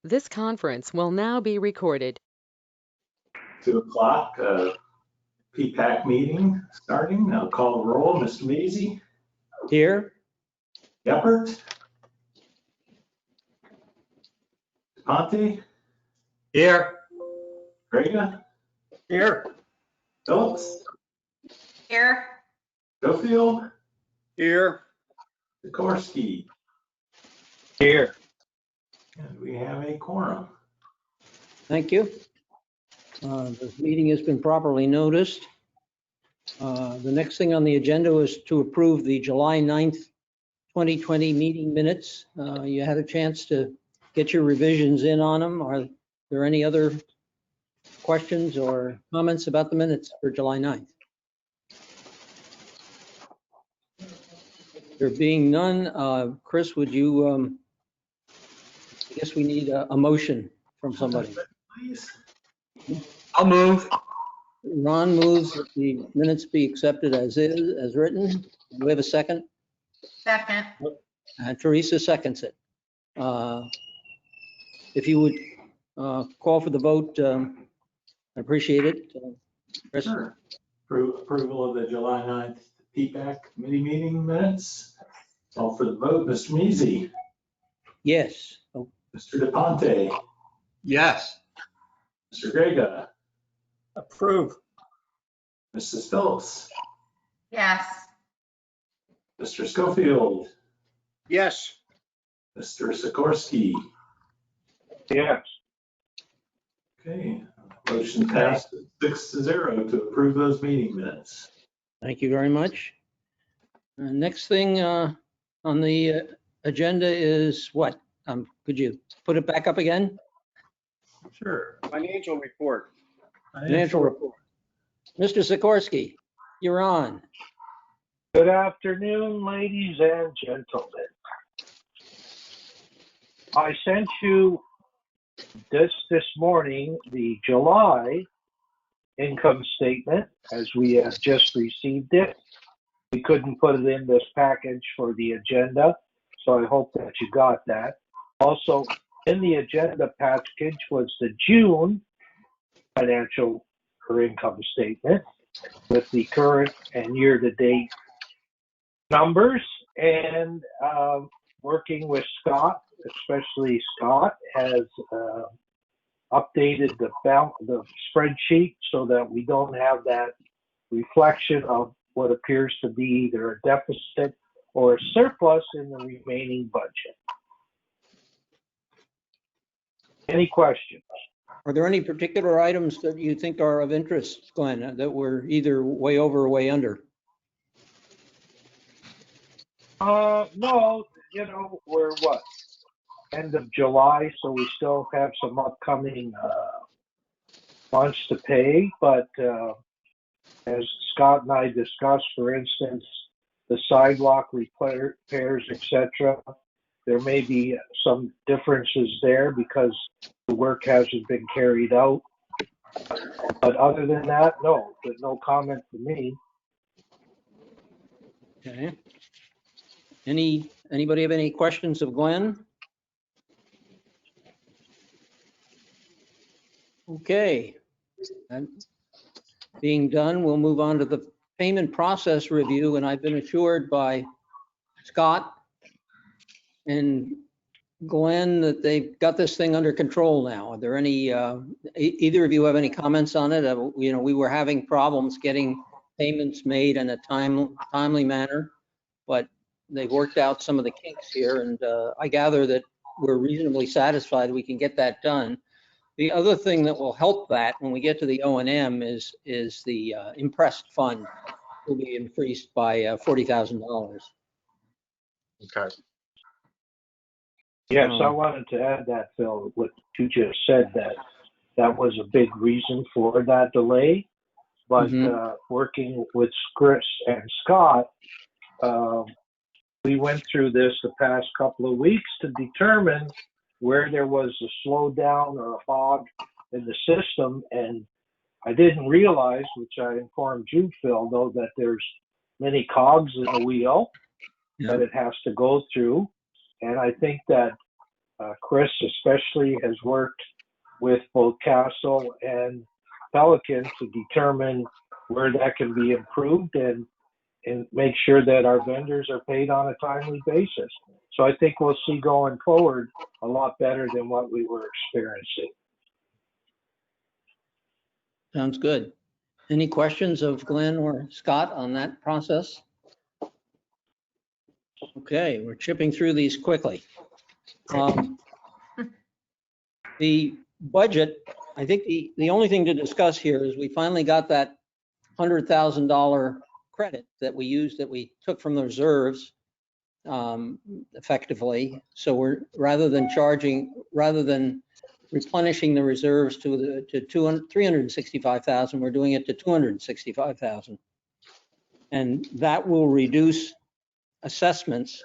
This conference will now be recorded. 2 o'clock, PPAC meeting starting. Now call the roll. Mr. Measy, Here. Geppert, Ponte, Here. Grega, Here. Phillips, Here. Schofield, Here. Sikorsky. Here. And we have a quorum. Thank you. The meeting has been properly noticed. The next thing on the agenda is to approve the July 9th, 2020 meeting minutes. You had a chance to get your revisions in on them. Are there any other questions or comments about the minutes for July 9th? There being none, Chris, would you, I guess we need a motion from somebody. Please. I'll move. Ron moves that the minutes be accepted as is, as written. Do we have a second? Second. Teresa seconds it. If you would call for the vote, I appreciate it. Chris? Sure. Approval of the July 9th PPAC committee meeting minutes. Call for the vote. Mr. Measy, Yes. Oh, Mr. DePonte, Yes. Mr. Grega, Approve. Mrs. Phillips, Yes. Mr. Schofield, Yes. Mr. Sikorsky. Yes. Okay, motion passed 6-0 to approve those meeting minutes. thank you very much. Next thing on the agenda is what? Could you put it back up again? Sure. Financial report. Financial report. Mr. Sikorsky, you're on. Good afternoon, ladies and gentlemen. I sent you this morning, the July income statement, as we have just received it. We couldn't put it in this package for the agenda, so I hope that you got that. Also, in the agenda package was the June financial or income statement with the current and year-to-date numbers, and working with Scott, especially Scott, has updated the spreadsheet so that we don't have that reflection of what appears to be either a deficit or a surplus in the remaining budget. Any questions? Are there any particular items that you think are of interest, Glenn, that we're either way over or way under? No, we're what? End of July, so we still have some upcoming months to pay, but as Scott and I discussed, for instance, the sidewalk repairs, etc., there may be some differences there because the work hasn't been carried out. But other than that, no, there's no comment from me. Okay. Anybody have any questions of Glenn? Okay. And being done, we'll move on to the payment process review, and I've been assured by Scott and Glenn that they've got this thing under control now. Are there any, either of you have any comments on it? We were having problems getting payments made in a timely manner, but they've worked out some of the kinks here, and I gather that we're reasonably satisfied we can get that done. The other thing that will help that when we get to the O&M is the impressed fund will be increased by $40,000. Okay. Yes, I wanted to add that, Phil, what you just said, that was a big reason for that delay. But working with Chris and Scott, we went through this the past couple of weeks to determine where there was a slowdown or a fog in the system. And I didn't realize, which I informed you, Phil, though, that there's many cogs in the wheel that it has to go through. And I think that Chris especially has worked with both Castle and Pelican to determine where that can be improved and make sure that our vendors are paid on a timely basis. So I think we'll see going forward a lot better than what we were experiencing. Sounds good. Any questions of Glenn or Scott on that process? Okay, we're chipping through these quickly. The budget, I think the only thing to discuss here is we finally got that $100,000 credit that we used, that we took from the reserves effectively. So we're, rather than replenishing the reserves to 365,000, we're doing it to 265,000. And that will reduce assessments.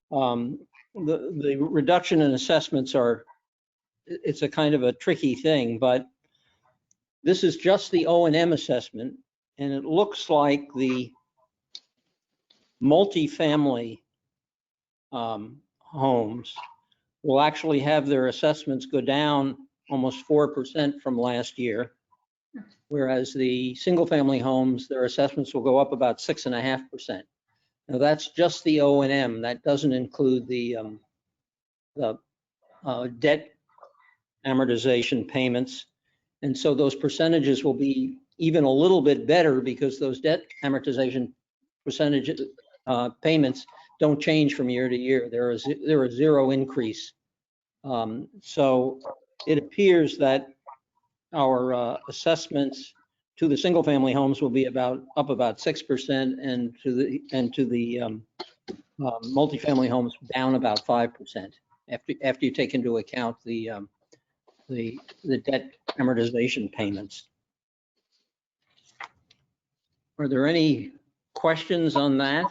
The reduction in assessments it's a kind of a tricky thing, but this is just the O&M assessment, and it looks like the multifamily homes will actually have their assessments go down almost 4% from last year, whereas the single-family homes, their assessments will go up about 6.5%. Now that's just the O&M. That doesn't include the debt amortization payments. And so those percentages will be even a little bit better because those debt amortization percentage payments don't change from year to year. There is zero increase. So it appears that our assessments to the single family homes will be up about 6%, and to the multifamily homes down about 5% after you take into account the debt amortization payments. Are there any questions on that?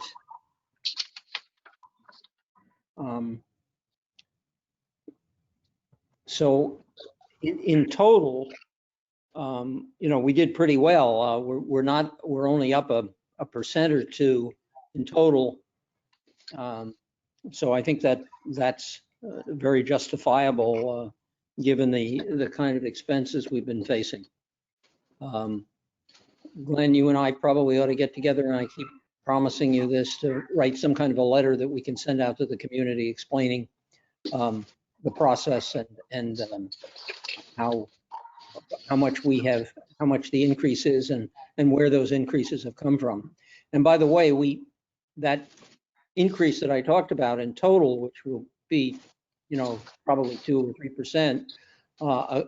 So in total, we did pretty well. We're only up a percent or two in total. So I think that's very justifiable given the kind of expenses we've been facing. Glenn, you and I probably ought to get together, and I keep promising you this, to write some kind of a letter that we can send out to the community explaining the process and how much the increase is and where those increases have come from. And by the way, that increase that I talked about in total, which will be, probably 2 or 3%, at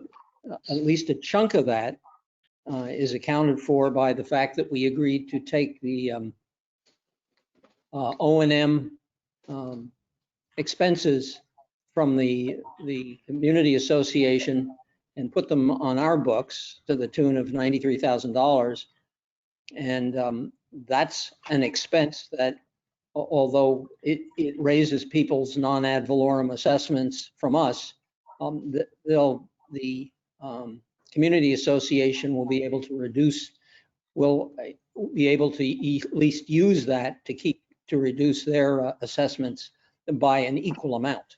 least a chunk of that is accounted for by the fact that we agreed to take the O&M expenses from the community association and put them on our books to the tune of $93,000. And that's an expense that, although it raises people's non-ad valorem assessments from us, the community association will be able to at least use that to reduce their assessments by an equal amount.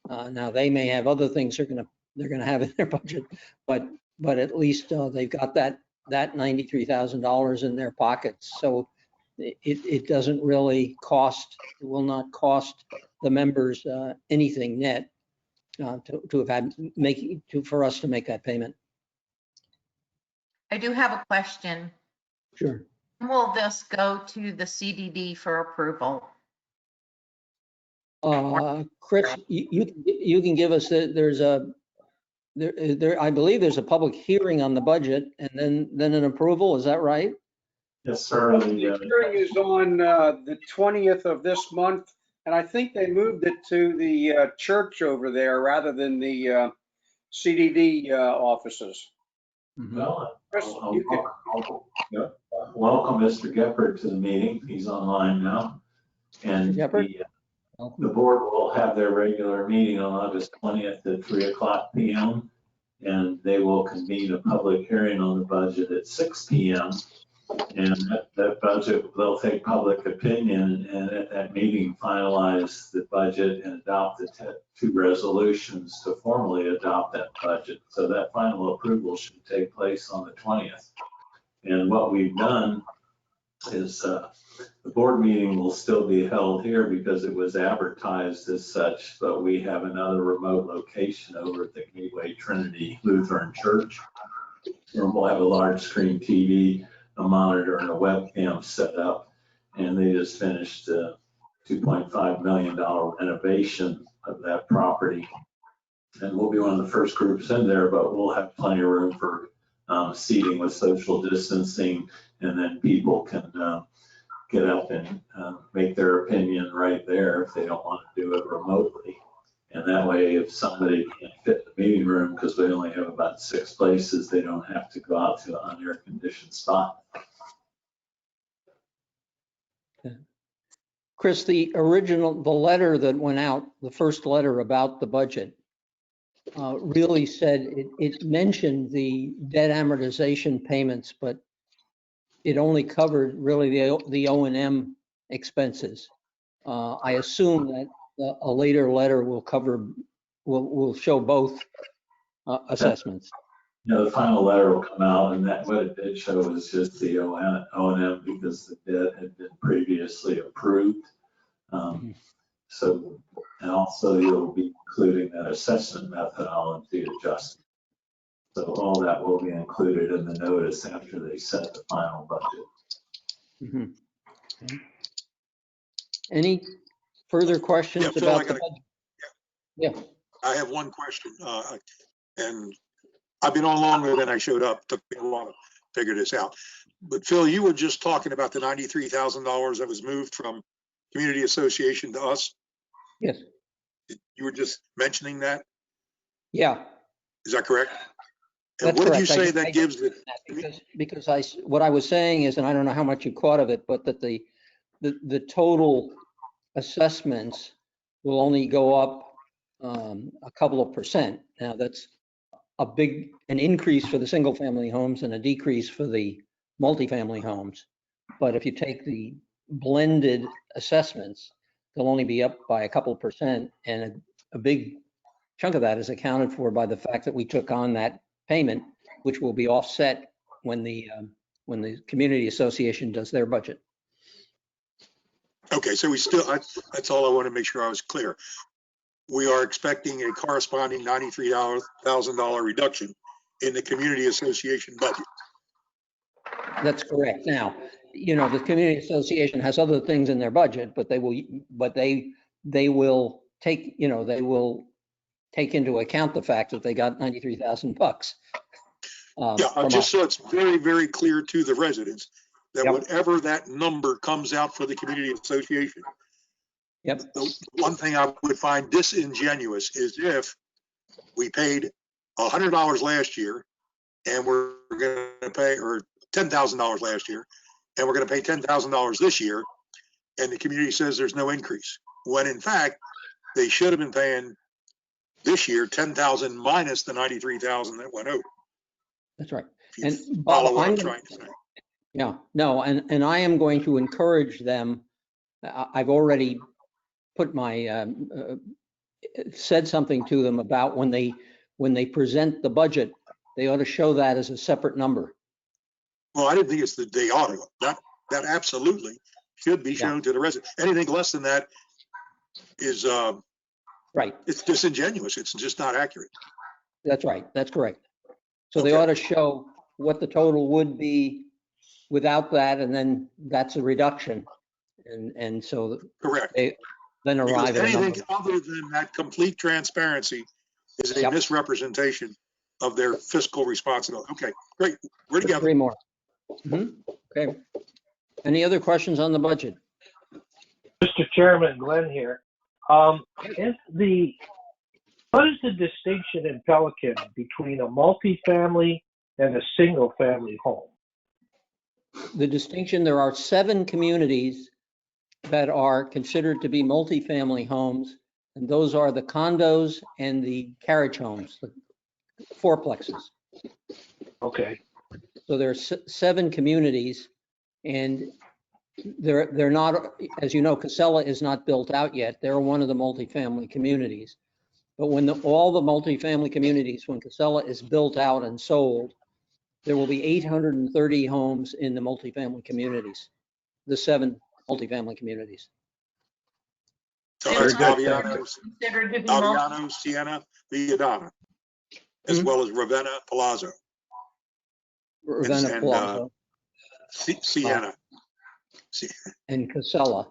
Now they may have other things they're going to have in their budget, but at least they've got that $93,000 in their pockets. So it doesn't really will not cost the members anything net for us to make that payment. I do have a question. Sure. Will this go to the CDD for approval? Chris, you can give us I believe there's a public hearing on the budget and then an approval. Is that right? Yes, sir. The hearing is on the 20th of this month, and I think they moved it to the church over there rather than the CDD offices. Well, Chris, I'll you can. welcome Mr. Gephardt to the meeting. He's online now. And the board will have their regular meeting on August 20th at 3:00 p.m. And they will convene a public hearing on the budget at 6 p.m. And that budget, they'll take public opinion and at that meeting finalize the budget and adopt the two resolutions to formally adopt that budget. So that final approval should take place on the 20th. And what we've done is the board meeting will still be held here because it was advertised as such, but we have another remote location over at the Gateway Trinity Lutheran Church, where we'll have a large screen TV, a monitor, and a webcam set up. And they just finished a $2.5 million renovation of that property. And we'll be one of the first groups in there, but we'll have plenty of room for seating with social distancing, and then people can get up and make their opinion right there if they don't want to do it remotely. And that way, if somebody can't fit the meeting room because we only have about 6 places, they don't have to go out to an air-conditioned spot. Chris, the letter that went out, the first letter about the budget, really said, it mentioned the debt amortization payments, but it only covered really the O&M expenses. I assume that a later letter will show both assessments. The final letter will come out, and that what it did show is just the O&M because the debt had been previously approved. So, and also you'll be including that assessment methodology adjustment. So all that will be included in the notice after they set the final budget. Okay. Any further questions Yeah, Phil, about the budget? Yeah. I have one question, and I've been on longer than I showed up. Took me a while to figure this out. But Phil, you were just talking about the $93,000 that was moved from Community Association to us. Yes. You were just mentioning that. Yeah. Is that correct? And That's what correct. did you say that gives it? Because what I was saying is, and I don't know how much you caught of it, but that the total assessments will only go up a couple of percent. Now that's an increase for the single family homes and a decrease for the multifamily homes. But if you take the blended assessments, they'll only be up by a couple of percent, and a big chunk of that is accounted for by the fact that we took on that payment, which will be offset when the community association does their budget. Okay, so that's all I want to make sure I was clear. We are expecting a corresponding $93,000 reduction in the community association budget. That's correct. Now, the community association has other things in their budget, but they will take into account the fact that they got $93,000. Yeah, just so it's very, very clear to the residents that whatever that number comes out for the community association. Yep. The one thing I would find disingenuous is if we paid $100 last year and we're going to pay, or $10,000 last year, and we're going to pay $10,000 this year, and the community says there's no increase, when in fact they should have been paying this year $10,000 minus the $93,000 that went over. That's right. And follow what I'm trying to say. Yeah, no, and I am going to encourage them. I've already put said something to them about when they present the budget, they ought to show that as a separate number. Well, I didn't think they ought to. That absolutely should be shown to the resident. Anything less than that is right. It's disingenuous. It's just not accurate. That's right. That's correct. So they ought to show what the total would be without that, and then that's a reduction. And so correct. They then arrive at anything other than that complete transparency is a misrepresentation of their fiscal responsibility. Okay, great. We're together. 3 more. Okay. Any other questions on the budget? Mr. Chairman, Glenn here. What is the distinction in Pelican between a multifamily and a single family home? The distinction, there are 7 communities that are considered to be multifamily homes, and those are the condos and the carriage homes, the fourplexes. Okay. So there's 7 communities, And they're not, as you know, Casella is not built out yet. They're one of the multifamily communities. But when all the multifamily communities, when Casella is built out and sold, there will be 830 homes in the multifamily communities, the 7 multifamily communities. So Very it's good. Aviano's, Considered to be multi. Aviano's, Sienna, Villadonna, as well as Ravenna, Palazzo, Ravenna, and, Palazzo, Sienna. and Casella.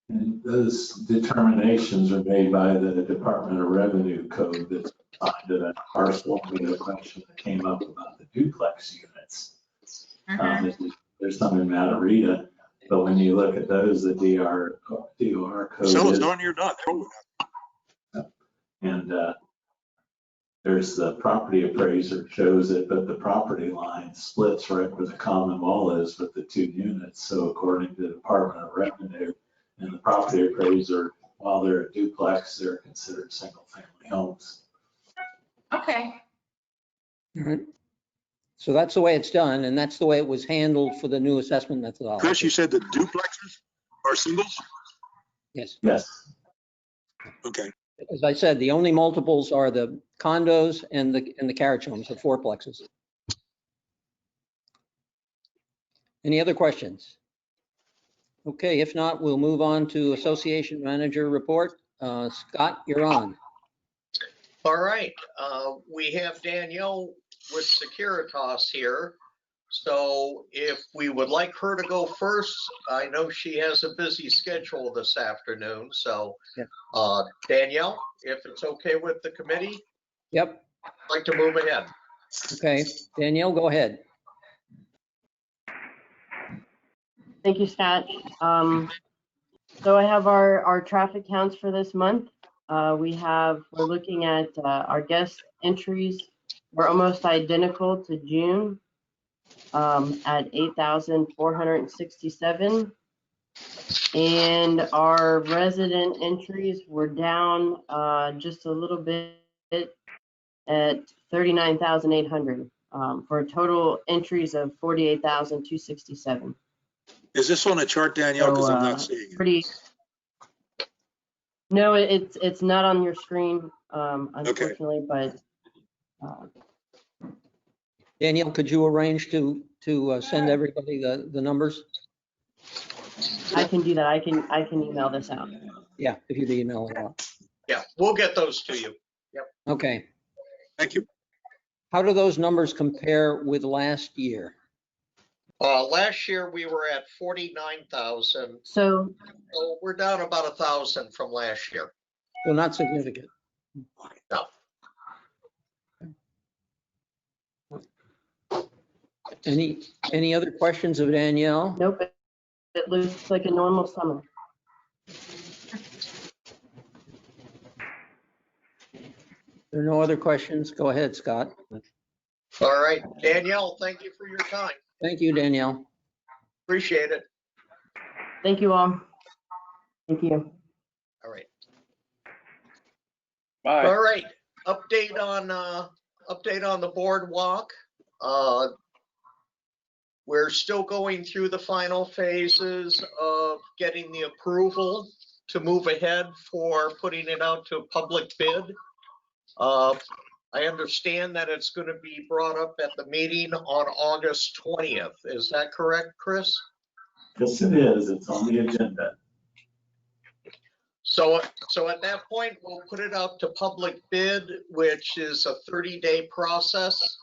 And those determinations are made by the Department of Revenue Code that's under that parcel. We had a question that came up about the duplex units. There's some in Matarita, but when you look at those, the DOR code Casella's is, darn near done. and there's the property appraiser shows it, but the property line splits right where the common wall is with the 2 units. So according to the Department of Revenue and the property appraiser, while they're a duplex, they're considered single family homes. Okay. All right. So that's the way it's done, and that's the way it was handled for the new assessment methodology. Chris, you said the duplexes are singles? Yes. Yes. Okay. As I said, the only multiples are the condos and the carriage homes, the 4plexes. Any other questions? Okay, if not, we'll move on to association manager report. Scott, you're on. All right, we have Danielle with Securitas here. So if we would like her to go first, I know she has a busy schedule this afternoon. So Danielle, if it's okay with the committee, Yep. I'd like to move ahead. Okay, Danielle, go ahead. Thank you, Scott. So I have our traffic counts for this month. We're looking at our guest entries. We're almost identical to June at 8,467. And our resident entries were down just a little bit at 39,800 for a total entries of 48,267. Is this on a chart, Danielle? Because I'm not seeing it. No, it's not on your screen, unfortunately, but. Danielle, could you arrange to send everybody the numbers? I can do that. I can email this out. Yeah, if you'd email it out. Yeah, we'll get those to you. Yep. Okay. Thank you. How do those numbers compare with last year? Last year we were at 49,000. So We're down about 1,000 from last year. Well, not significant. No. Any other questions of Danielle? nope, it looks like a normal summer. There are no other questions? Go ahead, Scott. All right, Danielle, thank you for your time. Thank you, Danielle. Appreciate it. Thank you all. Thank you. All right. Bye. All right. Update on the boardwalk. We're still going through the final phases of getting the approval to move ahead for putting it out to a public bid. I understand that it's going to be brought up at the meeting on August 20th. Is that correct, Chris? Yes, it is. It's on the agenda. So at that point, we'll put it out to public bid, which is a 30-day process.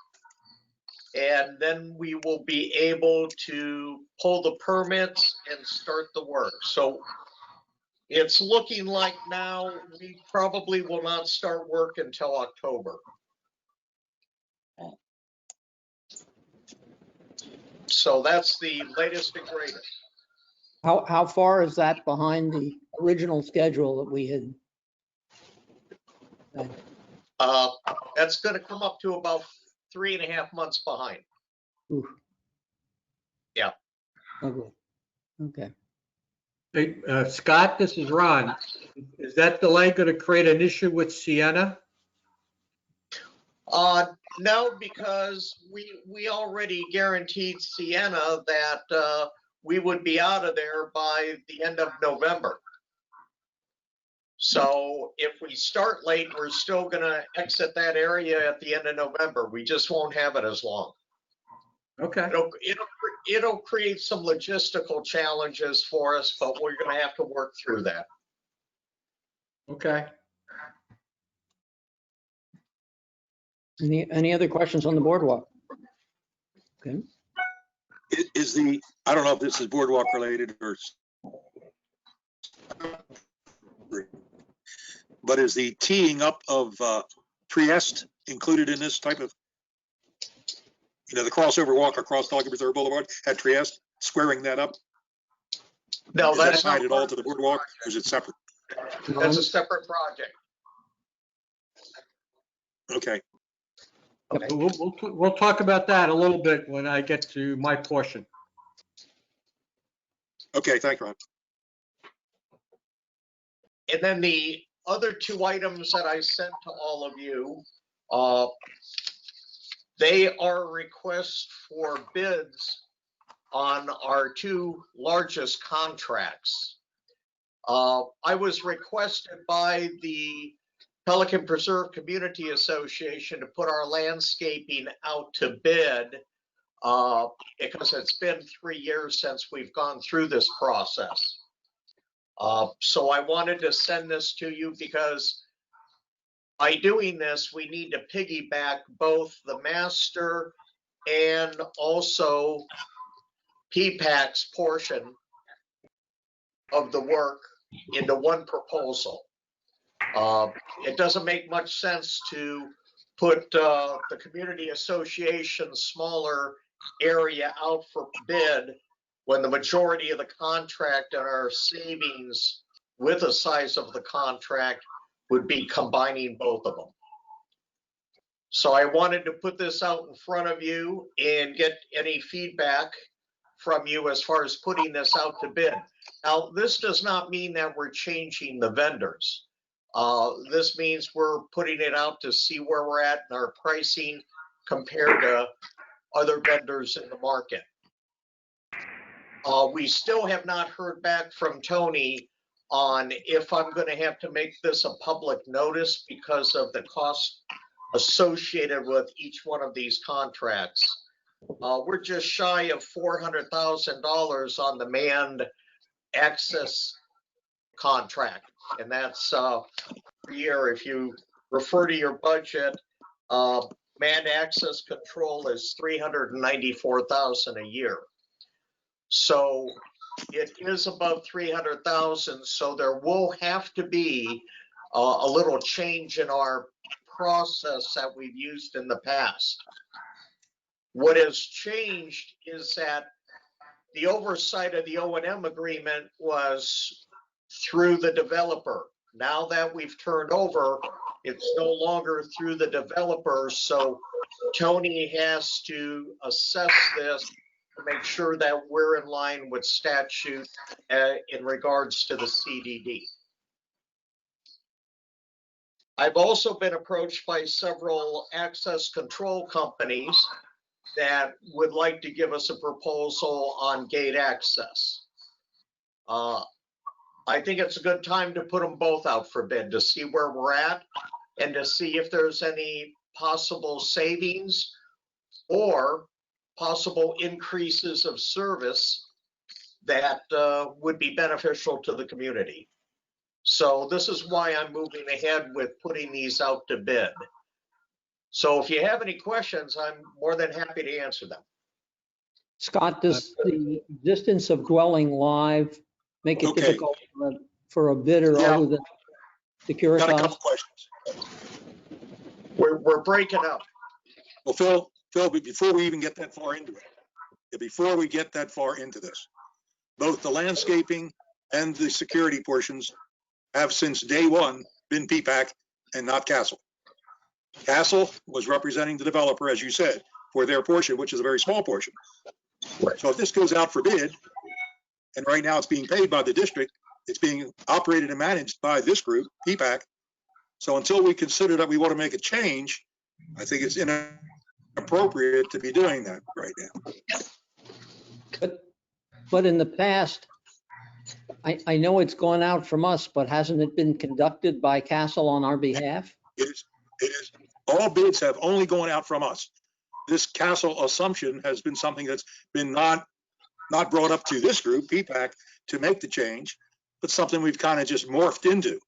And then we will be able to pull the permits and start the work. So it's looking like now we probably will not start work until October. So that's the latest and greatest. How far is that behind the original schedule that we had? That's going to come up to about 3.5 months behind. Oof. Yeah. Okay. Hey, Scott, this is Ron. Is that delay going to create an issue with Sienna? No, because we already guaranteed Sienna that we would be out of there by the end of November. So if we start late, we're still gonna exit that area at the end of November. We just won't have it as long. Okay. It'll create some logistical challenges for us, but we're gonna have to work through that. Okay. Any other questions on the boardwalk? Okay. Is the, I don't know if this is boardwalk related or, but is the teeing up of Trieste included in this type of, the crossover walk across Doggy Reserve Boulevard at Trieste, squaring that up? No, Is that that's not tied at all to the boardwalk, or is it separate? That's a separate project. Okay. Okay. We'll talk about that a little bit when I get to my portion. Okay, thank you, Ron. And then the other two items that I sent to all of you, they are requests for bids on our two largest contracts. I was requested by the Pelican Preserve Community Association to put our landscaping out to bid because it's been 3 years since we've gone through this process. So I wanted to send this to you because by doing this, we need to piggyback both the master and also PPAC's portion of the work into one proposal. It doesn't make much sense to put the community association's smaller area out for bid when the majority of the contract and our savings with the size of the contract would be combining both of them. So I wanted to put this out in front of you and get any feedback from you as far as putting this out to bid. Now, this does not mean that we're changing the vendors. This means we're putting it out to see where we're at in our pricing compared to other vendors in the market. We still have not heard back from Tony on if I'm going to have to make this a public notice because of the cost associated with each one of these contracts. We're just shy of $400,000 on the manned access contract, and that's per year. If you refer to your budget, manned access control is $394,000 a year. So it is above 300,000. So there will have to be a little change in our process that we've used in the past. What has changed is that the oversight of the O&M agreement was through the developer. Now that we've turned over, it's no longer through the developer. So Tony has to assess this to make sure that we're in line with statute in regards to the CDD. I've also been approached by several access control companies that would like to give us a proposal on gate access. I think it's a good time to put them both out for bid to see where we're at and to see if there's any possible savings or possible increases of service that would be beneficial to the community. So this is why I'm moving ahead with putting these out to bid. So if you have any questions, I'm more than happy to answer them. Scott, does the existence of dwelling live make it difficult for a bidder other than Securitas? Got a couple questions. We're breaking up. Well, Phil, before we even get that far into this, both the landscaping and the security portions have since day one been PPAC and not Castle. Castle was representing the developer, as you said, for their portion, which is a very small portion. Right. So if this goes out for bid, and right now it's being paid by the district, it's being operated and managed by this group, PPAC. So until we consider that we want to make a change, I think it's inappropriate to be doing that right now. But in the past, I know it's gone out from us, but hasn't it been conducted by Castle on our behalf? It is. All bids have only gone out from us. This Castle assumption has been something that's been not brought up to this group, PPAC, to make the change, but something we've kind of just morphed into.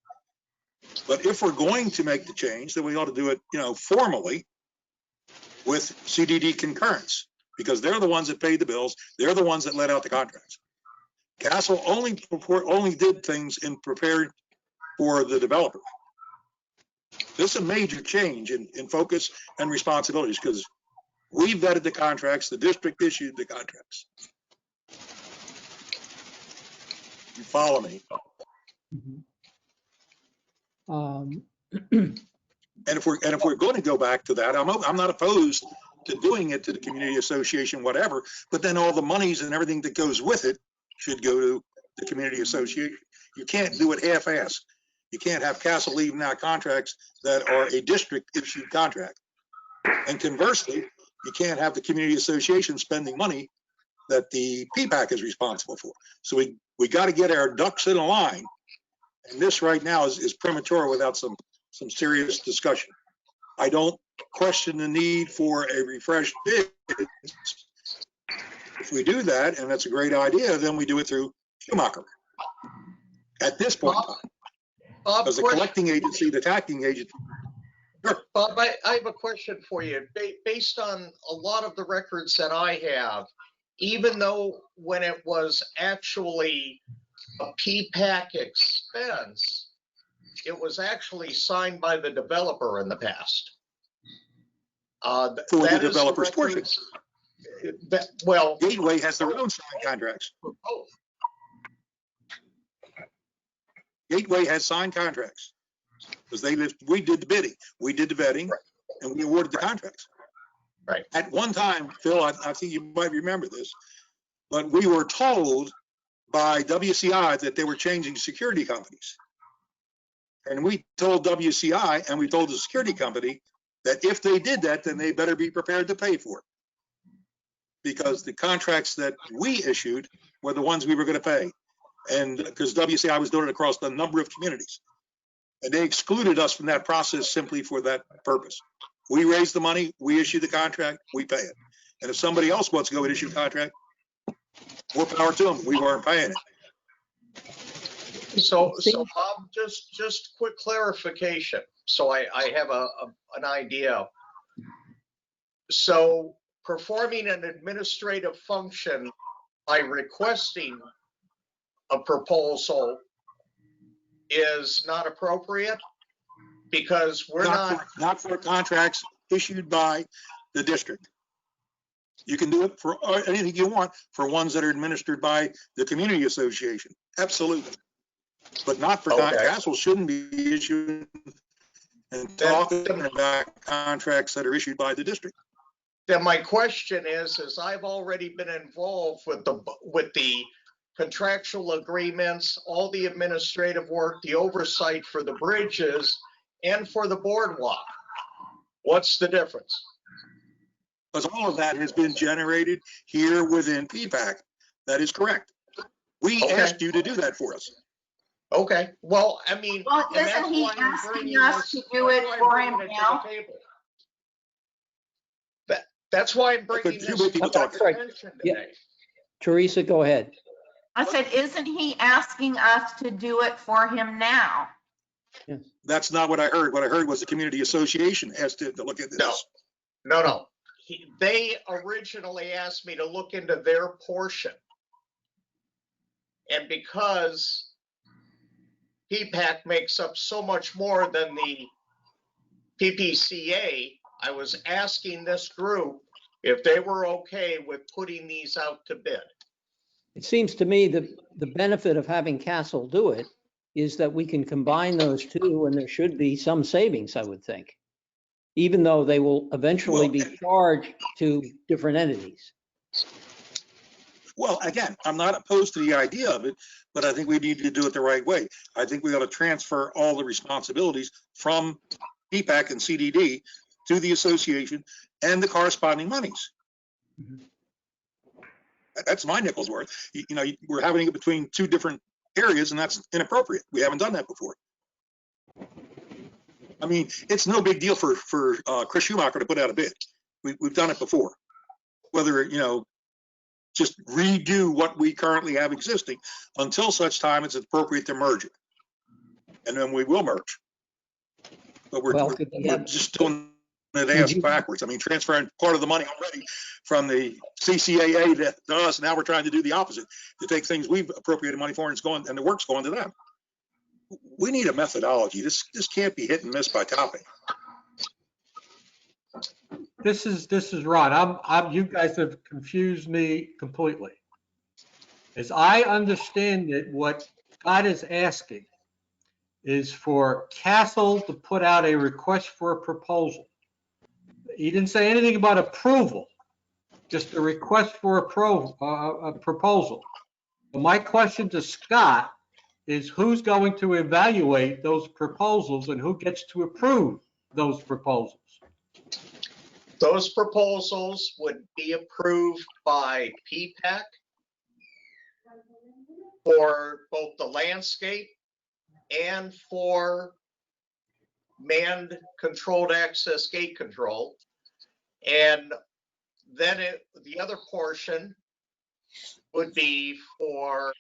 But if we're going to make the change, then we ought to do it, formally with CDD concurrence, because they're the ones that paid the bills. They're the ones that let out the contracts. Castle only did things and prepared for the developer. This is a major change in focus and responsibilities, because we vetted the contracts, the district issued the contracts. You follow me? And if we're going to go back to that, I'm not opposed to doing it to the community association, whatever, but then all the monies and everything that goes with it should go to the community association. You can't do it half-assed. You can't have Castle leaving out contracts that are a district issued contract. And conversely, you can't have the community association spending money that the PPAC is responsible for. So we got to get our ducks in a line. And this right now is premature without some serious discussion. I don't question the need for a refreshed bid. If we do that, and that's a great idea, then we do it through Schumacher. At this point in time, Bob, as a collecting agency, the taxing agency. Sure. Bob, I have a question for you. Based on a lot of the records that I have, even though when it was actually a PPAC expense, it was actually signed by the developer in the past. For the developer's portion. Well, Gateway has their own signed contracts. both. Gateway has signed contracts because we did the bidding, we did the vetting, Right. and we awarded the contracts. Right. At one time, Phil, I think you might remember this, but we were told by WCI that they were changing security companies. And we told WCI and we told the security company that if they did that, then they better be prepared to pay for it. Because the contracts that we issued were the ones we were going to pay. And because WCI was doing it across a number of communities. And they excluded us from that process simply for that purpose. We raise the money, we issue the contract, we pay it. And if somebody else wants to go and issue a contract, more power to them. We weren't paying it. So Bob, just quick clarification. So I have an idea. So performing an administrative function by requesting a proposal is not appropriate because we're not for contracts issued by the district. You can do it for anything you want for ones that are administered by the community association. Absolutely. But not for Castle shouldn't be issued and talking about contracts that are issued by the district. Then my question is I've already been involved with the contractual agreements, all the administrative work, the oversight for the bridges and for the boardwalk. What's the difference? Because all of that has been generated here within PPAC. That is correct. We asked you to do that for us. Okay. Well, I mean, well, isn't he asking us to do it for him now? That's why I'm bringing this to attention today. Teresa, go ahead. I said, isn't he asking us to do it for him now? Yes. That's not what I heard. What I heard was the community association asked to look at this. No. They originally asked me to look into their portion. And because PPAC makes up so much more than the PPCA, I was asking this group if they were okay with putting these out to bid. It seems to me that the benefit of having Castle do it is that we can combine those two and there should be some savings, I would think, even though they will eventually be charged to different entities. Well, again, I'm not opposed to the idea of it, but I think we need to do it the right way. I think we ought to transfer all the responsibilities from PPAC and CDD to the association and the corresponding monies. That's my nickel's worth. You know, we're having it between two different areas, and that's inappropriate. We haven't done that before. I mean, it's no big deal for Chris Schumacher to put out a bid. We've done it before. Whether, you know, just redo what we currently have existing until such time it's appropriate to merge it. And then we will merge. But we're just doing it ass backwards. I mean, transferring part of the money already from the CCAA to us. Now we're trying to do the opposite, to take things we've appropriated money for and it's going, and the work's going to them. We need a methodology. This can't be hit and miss by topping. This is Ron. You guys have confused me completely. As I understand it, what God is asking is for Castle to put out a request for a proposal. He didn't say anything about approval, just a request for a proposal. But my question to Scott is, who's going to evaluate those proposals and who gets to approve those proposals? Those proposals would be approved by PPAC for both the landscape and for manned controlled access gate control. And then the other portion would be for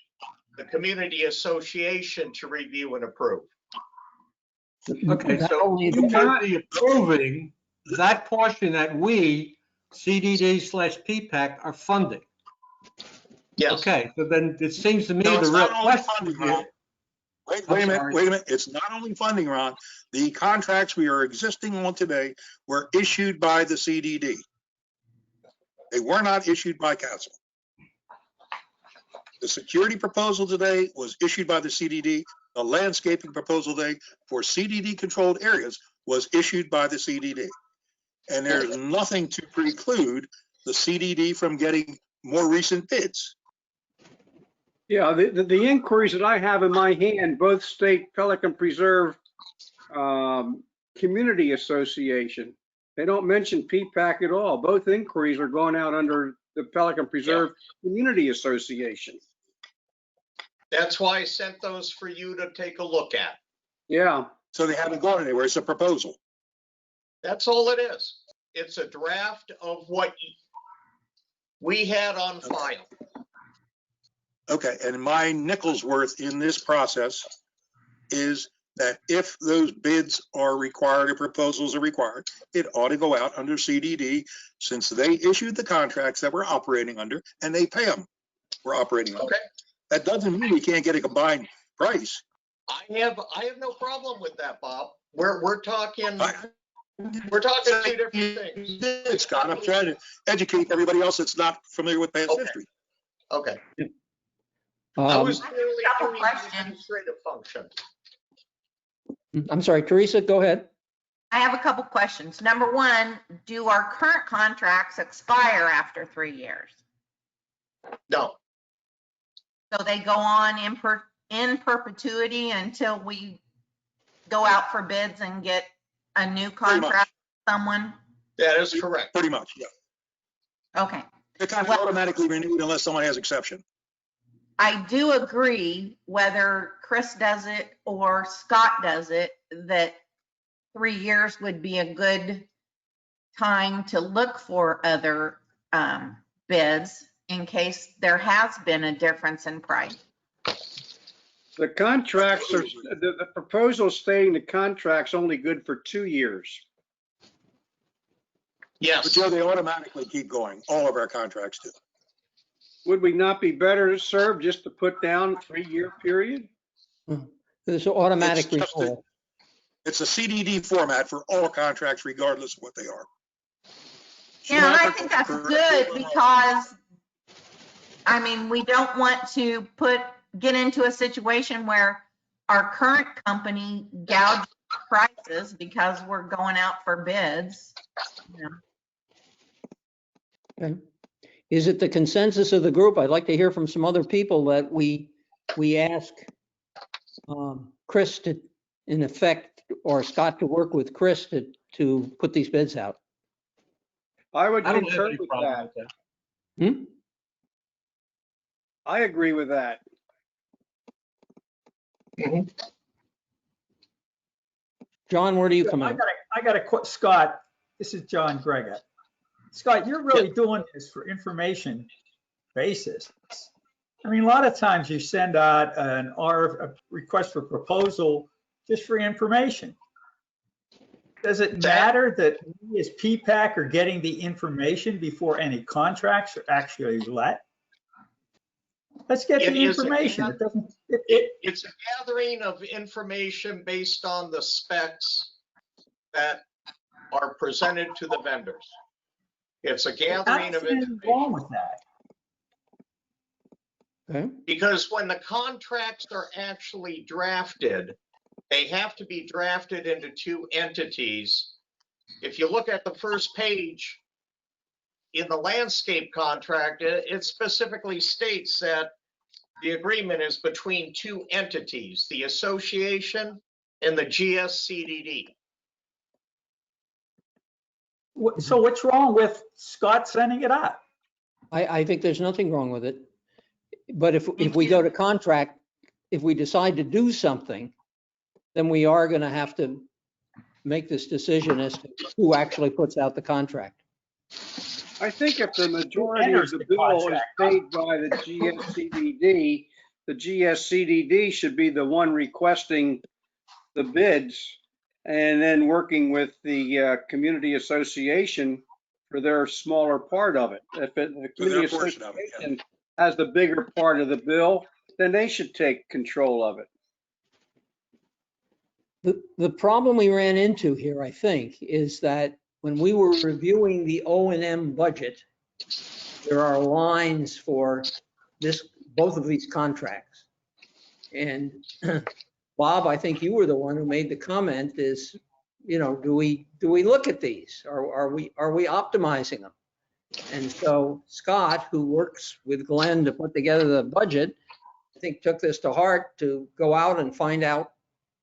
the community association to review and approve. Okay, so you would be approving that portion that we, CDD/PPAC, are funding. Yes. Okay, so then it seems to me No, the it's real not only question funding, here. Ron. Wait a minute. It's not only funding, Ron. The contracts we are existing on today were issued by the CDD. They were not issued by council. The security proposal today was issued by the CDD. The landscaping proposal today for CDD controlled areas was issued by the CDD. And there's nothing to preclude the CDD from getting more recent bids. Yeah, the inquiries that I have in my hand both state Pelican Preserve Community Association. They don't mention PPAC at all. Both inquiries are going out under the Pelican Preserve Community Association. That's why I sent those for you to take a look at. Yeah. So they haven't gone anywhere. It's a proposal. That's all it is. It's a draft of what we had on file. Okay, and my nickel's worth in this process is that if those bids are required or proposals are required, it ought to go out under CDD since they issued the contracts that we're operating under and they pay them. We're operating under. Okay. That doesn't mean we can't get a combined price. I have no problem with that, Bob. We're talking two different things. Scott, I'm trying to educate everybody else that's not familiar with past history. Okay. I was merely doing the administrative function. I'm sorry, Teresa, go ahead. I have a couple questions. Number one, do our current contracts expire after 3 years? No. So they go on in perpetuity until we go out for bids and get a new contract with someone? That is correct. Pretty much, yeah. Okay. They're kind of automatically renewed unless someone has exception. I do agree, whether Chris does it or Scott does it, that 3 years would be a good time to look for other bids in case there has been a difference in price. The contracts are, the proposal stating the contract's only good for 2 years. Yes. But Joe, they automatically keep going. All of our contracts do. Would we not be better served just to put down 3-year period? There's an automatic renewal. It's a CDD format for all contracts, regardless of what they are. Yeah, and I think that's good because, I mean, we don't want to get into a situation where our current company gouges prices because we're going out for bids. Yeah. Okay. Is it the consensus of the group? I'd like to hear from some other people that we ask Chris to, in effect, or Scott to work with Chris to to put these bids out. I would I don't have concur any with problem that. with that. Hmm? I agree with that. John, where do you come in? I got a Scott, this is John Greggett. Scott, you're really doing this for information basis. I mean, a lot of times you send out a request for proposal just for information. Does it matter that we as PPAC are getting the information before any contracts are actually let? Let's get the information. It doesn't, It's a gathering of information based on the specs that are presented to the vendors. It's a I gathering don't of see anything information. wrong with that. Okay. Because when the contracts are actually drafted, they have to be drafted into two entities. If you look at the first page in the landscape contract, it specifically states that the agreement is between two entities, the association and the GSCDD. So what's wrong with Scott sending it up? I think there's nothing wrong with it. But if we go to contract, if we decide to do something, then we are going to have to make this decision as to who actually puts out the contract. I think if the majority of the bill is paid by the GSCDD should be the one requesting the bids and then working with the community association for their smaller part of it. If the community association has the bigger part of the bill, then they should take control of it. The problem we ran into here, I think, is that when we were reviewing the O&M budget, there are lines for both of these contracts. And Bob, I think you were the one who made the comment is, do we look at these? Are we optimizing them? And so Scott, who works with Glenn to put together the budget, I think took this to heart to go out and find out,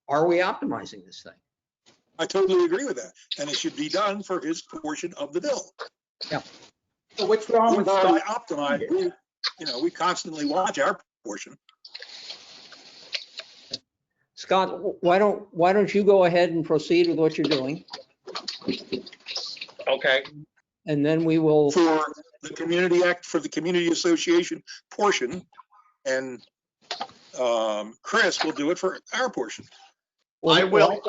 are we optimizing this thing? I totally agree with that. And it should be done for his portion of the bill. Yeah. So what's wrong with We've already Scott? optimized. We constantly watch our portion. Scott, why don't you go ahead and proceed with what you're doing? Okay. And then we will. For the Community Act, for the Community Association portion, and Chris will do it for our portion. I will.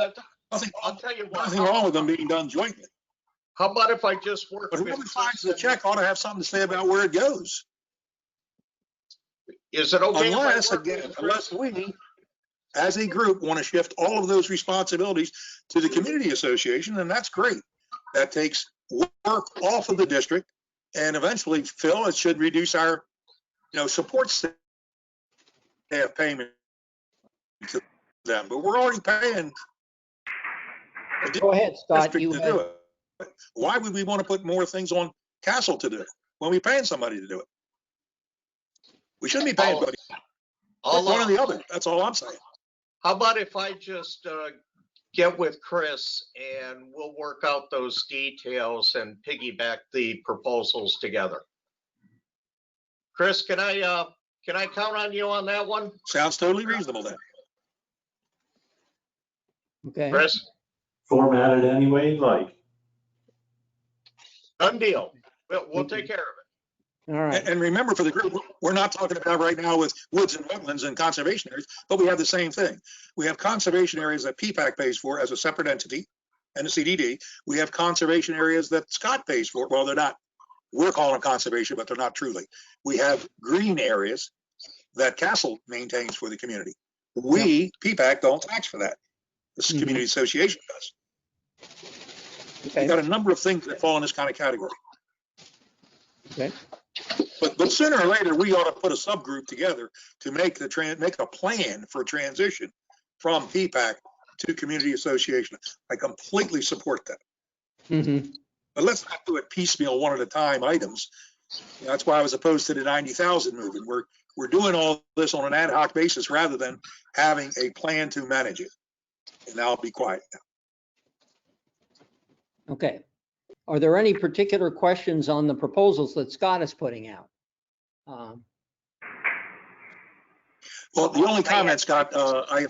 I'll tell you what. Nothing wrong with them being done jointly. How about if I just work But with whoever signs Chris the check ought to have something to say about where it goes. Is it okay? Unless we, as a group, want to shift all of those responsibilities to the community association, then that's great. That takes work off of the district, and eventually, Phil, it should reduce our, support staff payment to them. But we're already paying. Go ahead, Scott. To do it. Why would we want to put more things on Castle to do it when we're paying somebody to do it? We shouldn't be paying anybody. One or the other. That's all I'm saying. How about if I just get with Chris and we'll work out those details and piggyback the proposals together? Chris, can I count on you on that one? Sounds totally reasonable then. Okay. Chris? Format it any way you like. Done deal. We'll take care of it. All right. And remember, for the group, we're not talking about right now with woods and wetlands and conservation areas, but we have the same thing. We have conservation areas that PPAC pays for as a separate entity and the CDD. We have conservation areas that Scott pays for. Well, they're not, we're calling them conservation, but they're not truly. We have green areas that Castle maintains for the community. We, PPAC, don't tax for that. The community association does. Okay. We've got a number of things that fall in this kind of category. Okay. But sooner or later, we ought to put a subgroup together to make a plan for transition from PPAC to community association. I completely support that. Mm-hmm. But let's not do it piecemeal, one at a time items. That's why I was opposed to the 90,000 movement. We're doing all this on an ad hoc basis rather than having a plan to manage it. And I'll be quiet now. Okay. Are there any particular questions on the proposals that Scott is putting out? Well, the only comment, Scott, I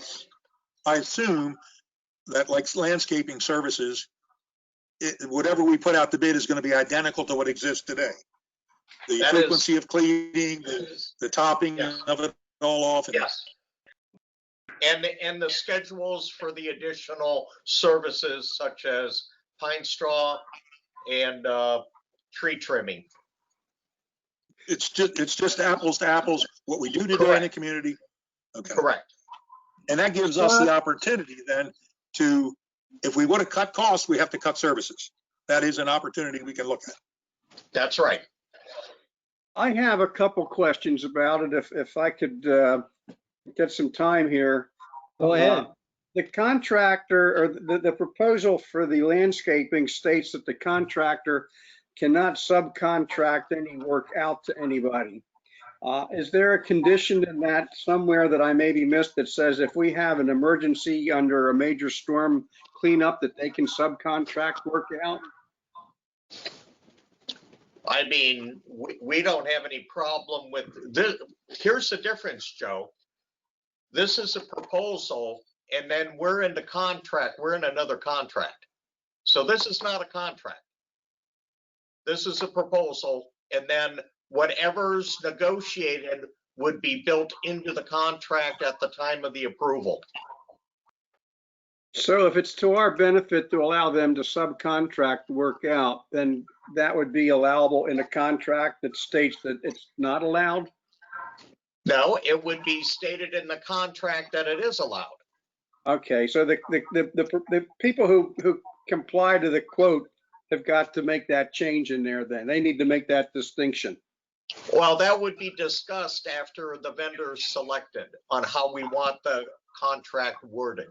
assume that like landscaping services, whatever we put out the bid is going to be identical to what exists today. The That frequency of cleaning, is- the topping Yes. of it all off. Yes. And the schedules for the additional services such as pine straw and tree trimming. It's just apples to apples, what we do today in the Correct. community. Okay. Correct. And that gives us the opportunity then to, if we want to cut costs, we have to cut services. That is an opportunity we can look at. That's right. I have a couple questions about it, if I could get some time here. Go ahead. The contractor, or the proposal for the landscaping states that the contractor cannot subcontract any work out to anybody. Is there a condition in that somewhere that I maybe missed that says if we have an emergency under a major storm cleanup that they can subcontract work out? I mean, we don't have any problem with this. Here's the difference, Joe. This is a proposal, and then we're in the contract. We're in another contract. So this is not a contract. This is a proposal, and then whatever's negotiated would be built into the contract at the time of the approval. So if it's to our benefit to allow them to subcontract work out, then that would be allowable in a contract that states that it's not allowed? No, it would be stated in the contract that it is allowed. Okay, so the people who comply to the quote have got to make that change in there then. They need to make that distinction. Well, that would be discussed after the vendor's selected on how we want the contract worded.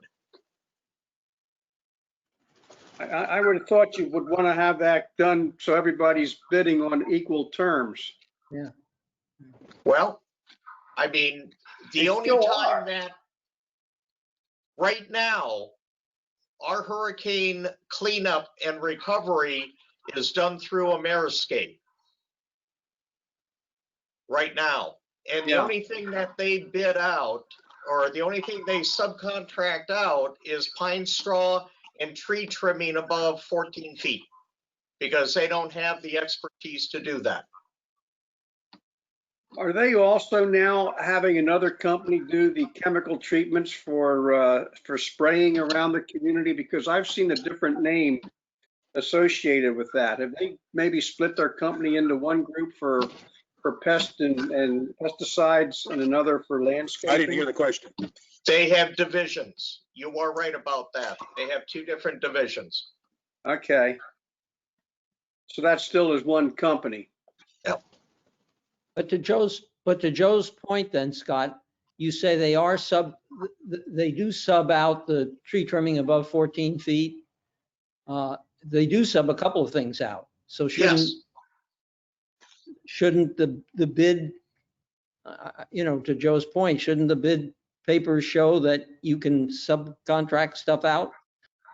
I would have thought you would want to have that done so everybody's bidding on equal terms. Yeah. Well, I mean, the They only still time are. that right now, our hurricane cleanup and recovery is done through Ameriscape. Right now. And the Yeah. only thing that they bid out, or the only thing they subcontract out, is pine straw and tree trimming above 14 feet. Because they don't have the expertise to do that. Are they also now having another company do the chemical treatments for spraying around the community? Because I've seen a different name associated with that. Have they maybe split their company into one group for pest and pesticides and another for landscaping? I didn't hear the question. They have divisions. You are right about that. They have two different divisions. Okay. So that still is one company. Yep. But to Joe's point then, Scott, you say they do sub out the tree trimming above 14 feet. They do sub a couple of things out. So Yes. shouldn't the bid, to Joe's point, shouldn't the bid papers show that you can subcontract stuff out?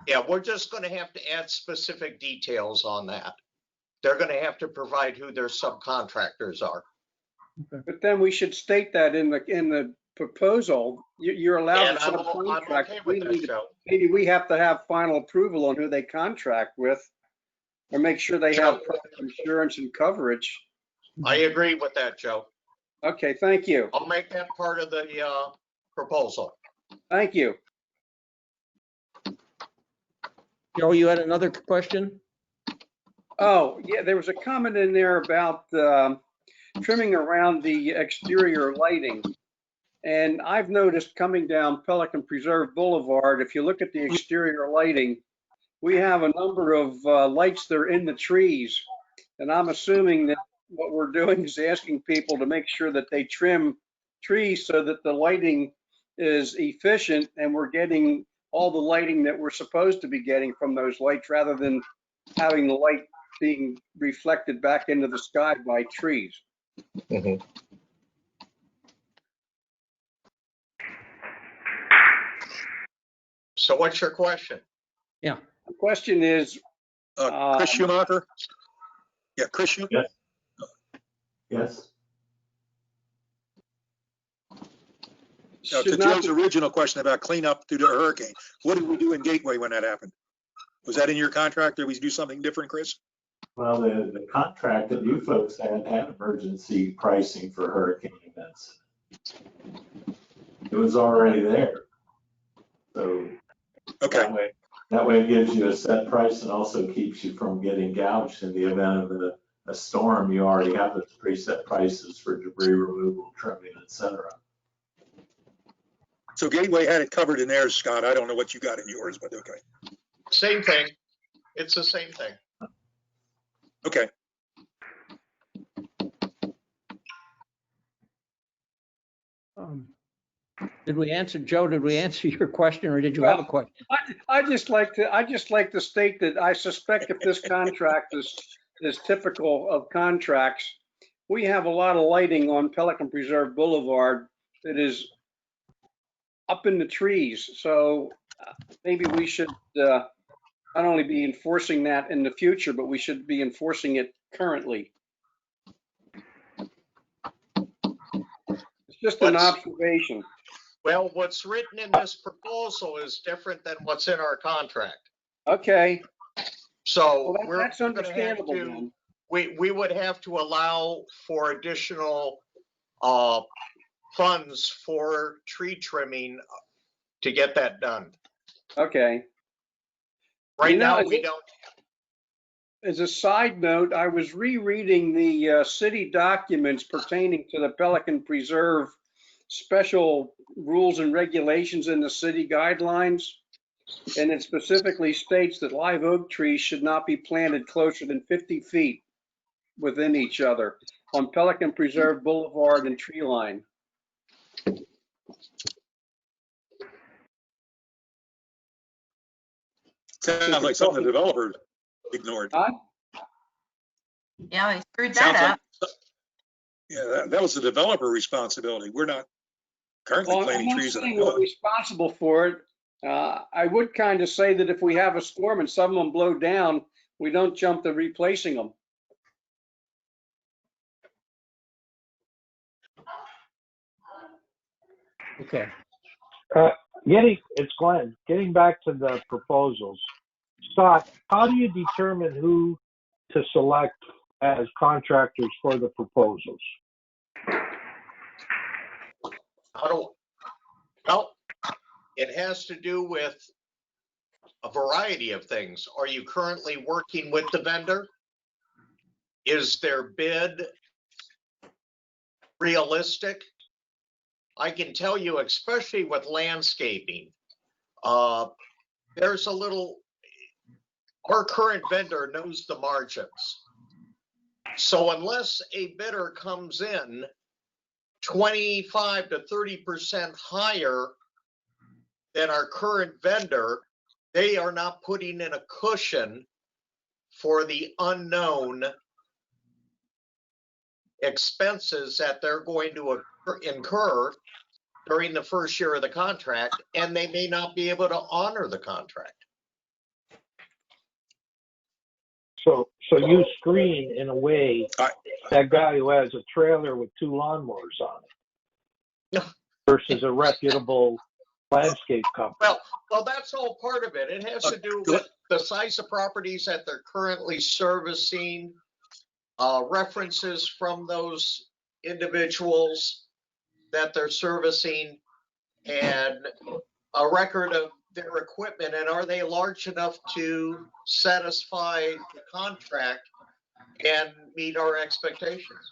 Yeah, we're just going to have to add specific details on that. They're going to have to provide who their subcontractors are. But then we should state that in the proposal. You're allowed And to I'm subcontract. okay with that, Joe. Maybe we have to have final approval on who they contract with, or make sure they have proper insurance and coverage. I agree with that, Joe. Okay, thank you. I'll make that part of the proposal. Thank you. Joe, you had another question? Oh, yeah, there was a comment in there about trimming around the exterior lighting. And I've noticed coming down Pelican Preserve Boulevard, if you look at the exterior lighting, we have a number of lights that are in the trees. And I'm assuming that what we're doing is asking people to make sure that they trim trees so that the lighting is efficient and we're getting all the lighting that we're supposed to be getting from those lights, rather than having the light being reflected back into the sky by trees. Mhm. So what's your question? The question is, Chris Schumacher? Yeah, Chris Schumacher. Yes. To should not Joe's original question about cleanup due to a hurricane, what did we do in Gateway when that happened? Was that in your contract? Did we do something different, Chris? Well, the contract that you folks had emergency pricing for hurricane events. It was already there. So Okay, that way it gives you a set price and also keeps you from getting gouged in the event of a storm. You already have the preset prices for debris removal, trimming, et cetera. so Gateway had it covered in theirs, Scott. I don't know what you got in yours, but okay. Same thing. It's the same thing. Okay. Did we answer, Joe, did we answer your question or did you have a question? I just like to state that I suspect if this contract is typical of contracts, we have a lot of lighting on Pelican Preserve Boulevard that is up in the trees. So maybe we should not only be enforcing that in the future, but we should be enforcing it currently. It's just an observation. Well, what's written in this proposal is different than what's in our contract. Okay. So Well, that's we're gonna have understandable to, then. we would have to allow for additional funds for tree trimming to get that done. Okay. Right You know, now, we don't. As a side note, I was rereading the city documents pertaining to the Pelican Preserve special rules and regulations in the city guidelines. And it specifically states that live oak trees should not be planted closer than 50 feet within each other on Pelican Preserve Boulevard and tree line. Sounds like something the developer ignored. Huh? Yeah, they screwed Sounds that up. like, yeah, that was the developer responsibility. We're not currently Well, I'm planting not trees in saying a we're village. responsible for it. I would kind of say that if we have a storm and some of them blow down, we don't jump to replacing them. Okay. It's Glenn. Getting back to the proposals. Scott, how do you determine who to select as contractors for the proposals? Well, it has to do with a variety of things. Are you currently working with the vendor? Is their bid realistic? I can tell you, especially with landscaping, there's a little, our current vendor knows the margins. So unless a bidder comes in 25 to 30% higher than our current vendor, they are not putting in a cushion for the unknown expenses that they're going to incur during the first year of the contract, and they may not be able to honor the contract. So you screen in a way that guy who has a trailer with 2 lawnmowers on it versus a reputable landscape company. Well, that's all part of it. It has to do with the size of properties that they're currently servicing, references from those individuals that they're servicing, and a record of their equipment, and are they large enough to satisfy the contract and meet our expectations?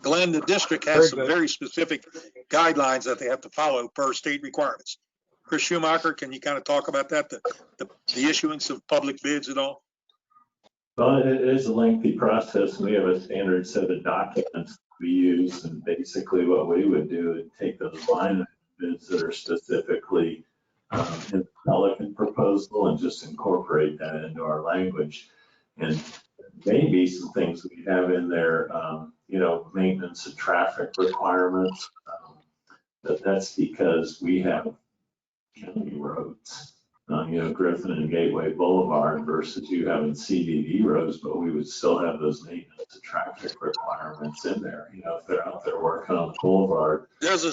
Glenn, the district has some very specific guidelines that they have to follow per state requirements. Chris Schumacher, can you kind of talk about that, the issuance of public bids at all? Well, it is a lengthy process. We have a standard set of documents we use, and basically what we would do is take those line bids that are specifically in the Pelican proposal and just incorporate that into our language. And maybe some things we have in there, maintenance and traffic requirements. But that's because we have county roads. Griffin and Gateway Boulevard versus you having CDD roads, but we would still have those maintenance and traffic requirements in there. If they're out there working on the boulevard. There's a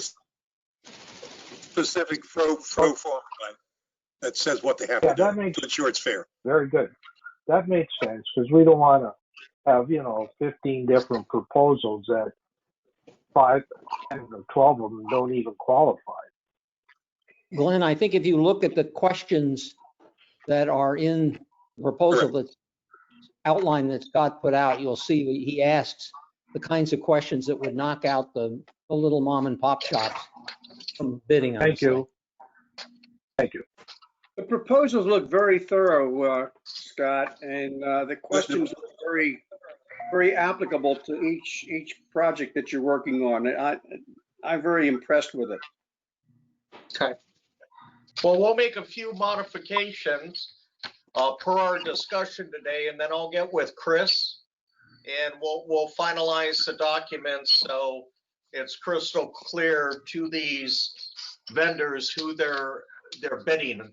specific pro form that says what they have Yeah, to that do makes to ensure it's fair. very good. That makes sense because we don't want to have 15 different proposals that 5, 10, or 12 of them don't even qualify. Glenn, I think if you look at the questions that are in the proposal that's outlined that Scott put out, you'll see he asks the kinds of questions that would knock out the little mom and pop shops from bidding on Thank the site. you. Thank you. The proposals look very thorough, Scott, and the questions are very, very applicable to each project that you're working on. I'm very impressed with it. Okay. Well, we'll make a few modifications per our discussion today, and then I'll get with Chris and we'll finalize the documents so it's crystal clear to these vendors who they're bidding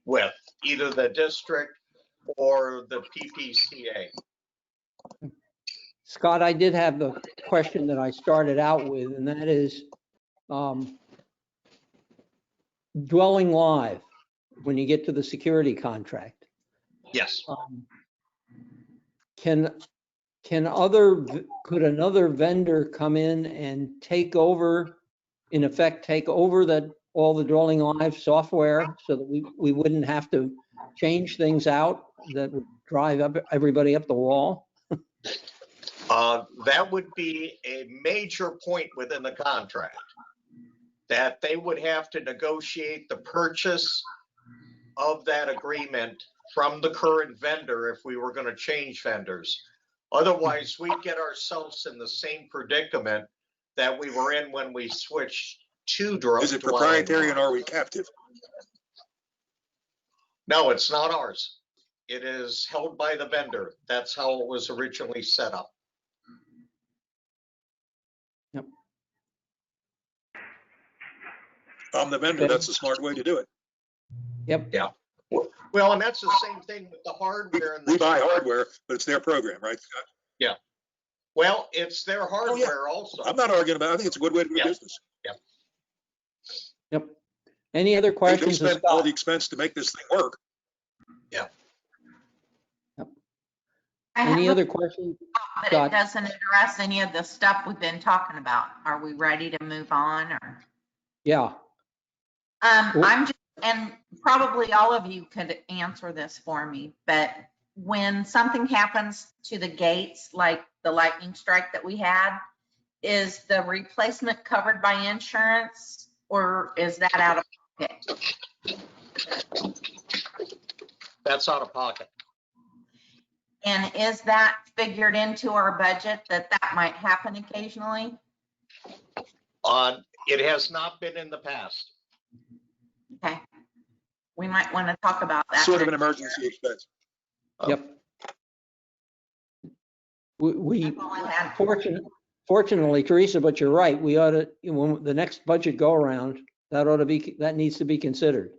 with, either the district or the PPCA. Scott, I did have the question that I started out with, and that is dwelling live when you get to the security contract. Yes. Could another vendor come in and take over all the dwelling live software so that we wouldn't have to change things out that would drive everybody up the wall? That would be a major point within the contract, that they would have to negotiate the purchase of that agreement from the current vendor if we were going to change vendors. Otherwise, we'd get ourselves in the same predicament that we were in when we switched to Is it proprietary and are we captive? No, it's not ours. It is held by the vendor. That's how it was originally set up. Yep. I'm the vendor. That's the smart way to do it. Yep. Yeah. Well, and that's the same thing with the hardware. We buy hardware, but it's their program, right, Scott? Yeah. Well, it's their hardware also. I'm not arguing about it. I think it's a good way to do Yeah. business. Yeah. Yep. Any other They questions? spend all the expense to make this thing work. Yeah. Yep. I have Any a- other questions? But Scott? it doesn't address any of the stuff we've been talking about. Are we ready to move on or? Yeah. I'm just, and probably all of you could answer this for me, but when something happens to the gates, like the lightning strike that we had, is the replacement covered by insurance or is that out of pocket? That's out of pocket. And is that figured into our budget that might happen occasionally? It has not been in the past. Okay. We might want to talk about that. Sort of an next emergency year. expense. Yep. We That's all I had. fortunately, Teresa, but you're right. We ought to, when the next budget go around, that needs to be considered.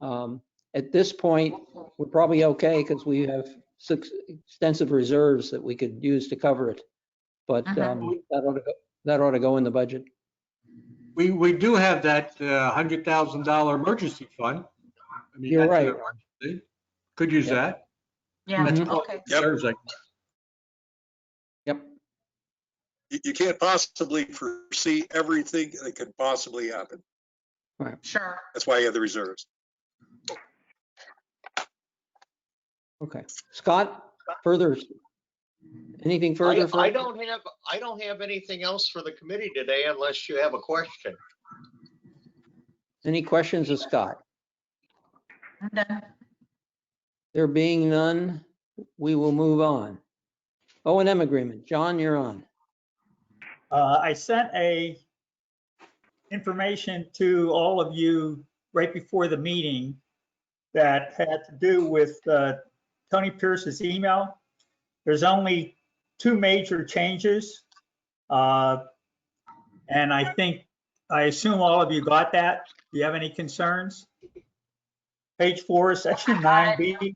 At this point, we're probably okay because we have extensive reserves that we could use to cover it. But that ought to go in the budget. We do have that $100,000 emergency fund. I mean, You're that's an right. emergency. Could use Yep. that. Yeah, Mhm. okay. Yep. Thursday. Yep. You can't possibly foresee everything that could possibly happen. Sure. That's why you have the reserves. Okay. Scott, anything further? I don't have anything else for the committee today unless you have a question. Any questions of Scott? I'm done. There being none, we will move on. O&M agreement. John, you're on. I sent information to all of you right before the meeting that had to do with Tony Pierce's email. There's only 2 major changes. And I assume all of you got that. Do you have any concerns? Page 4, section 9B.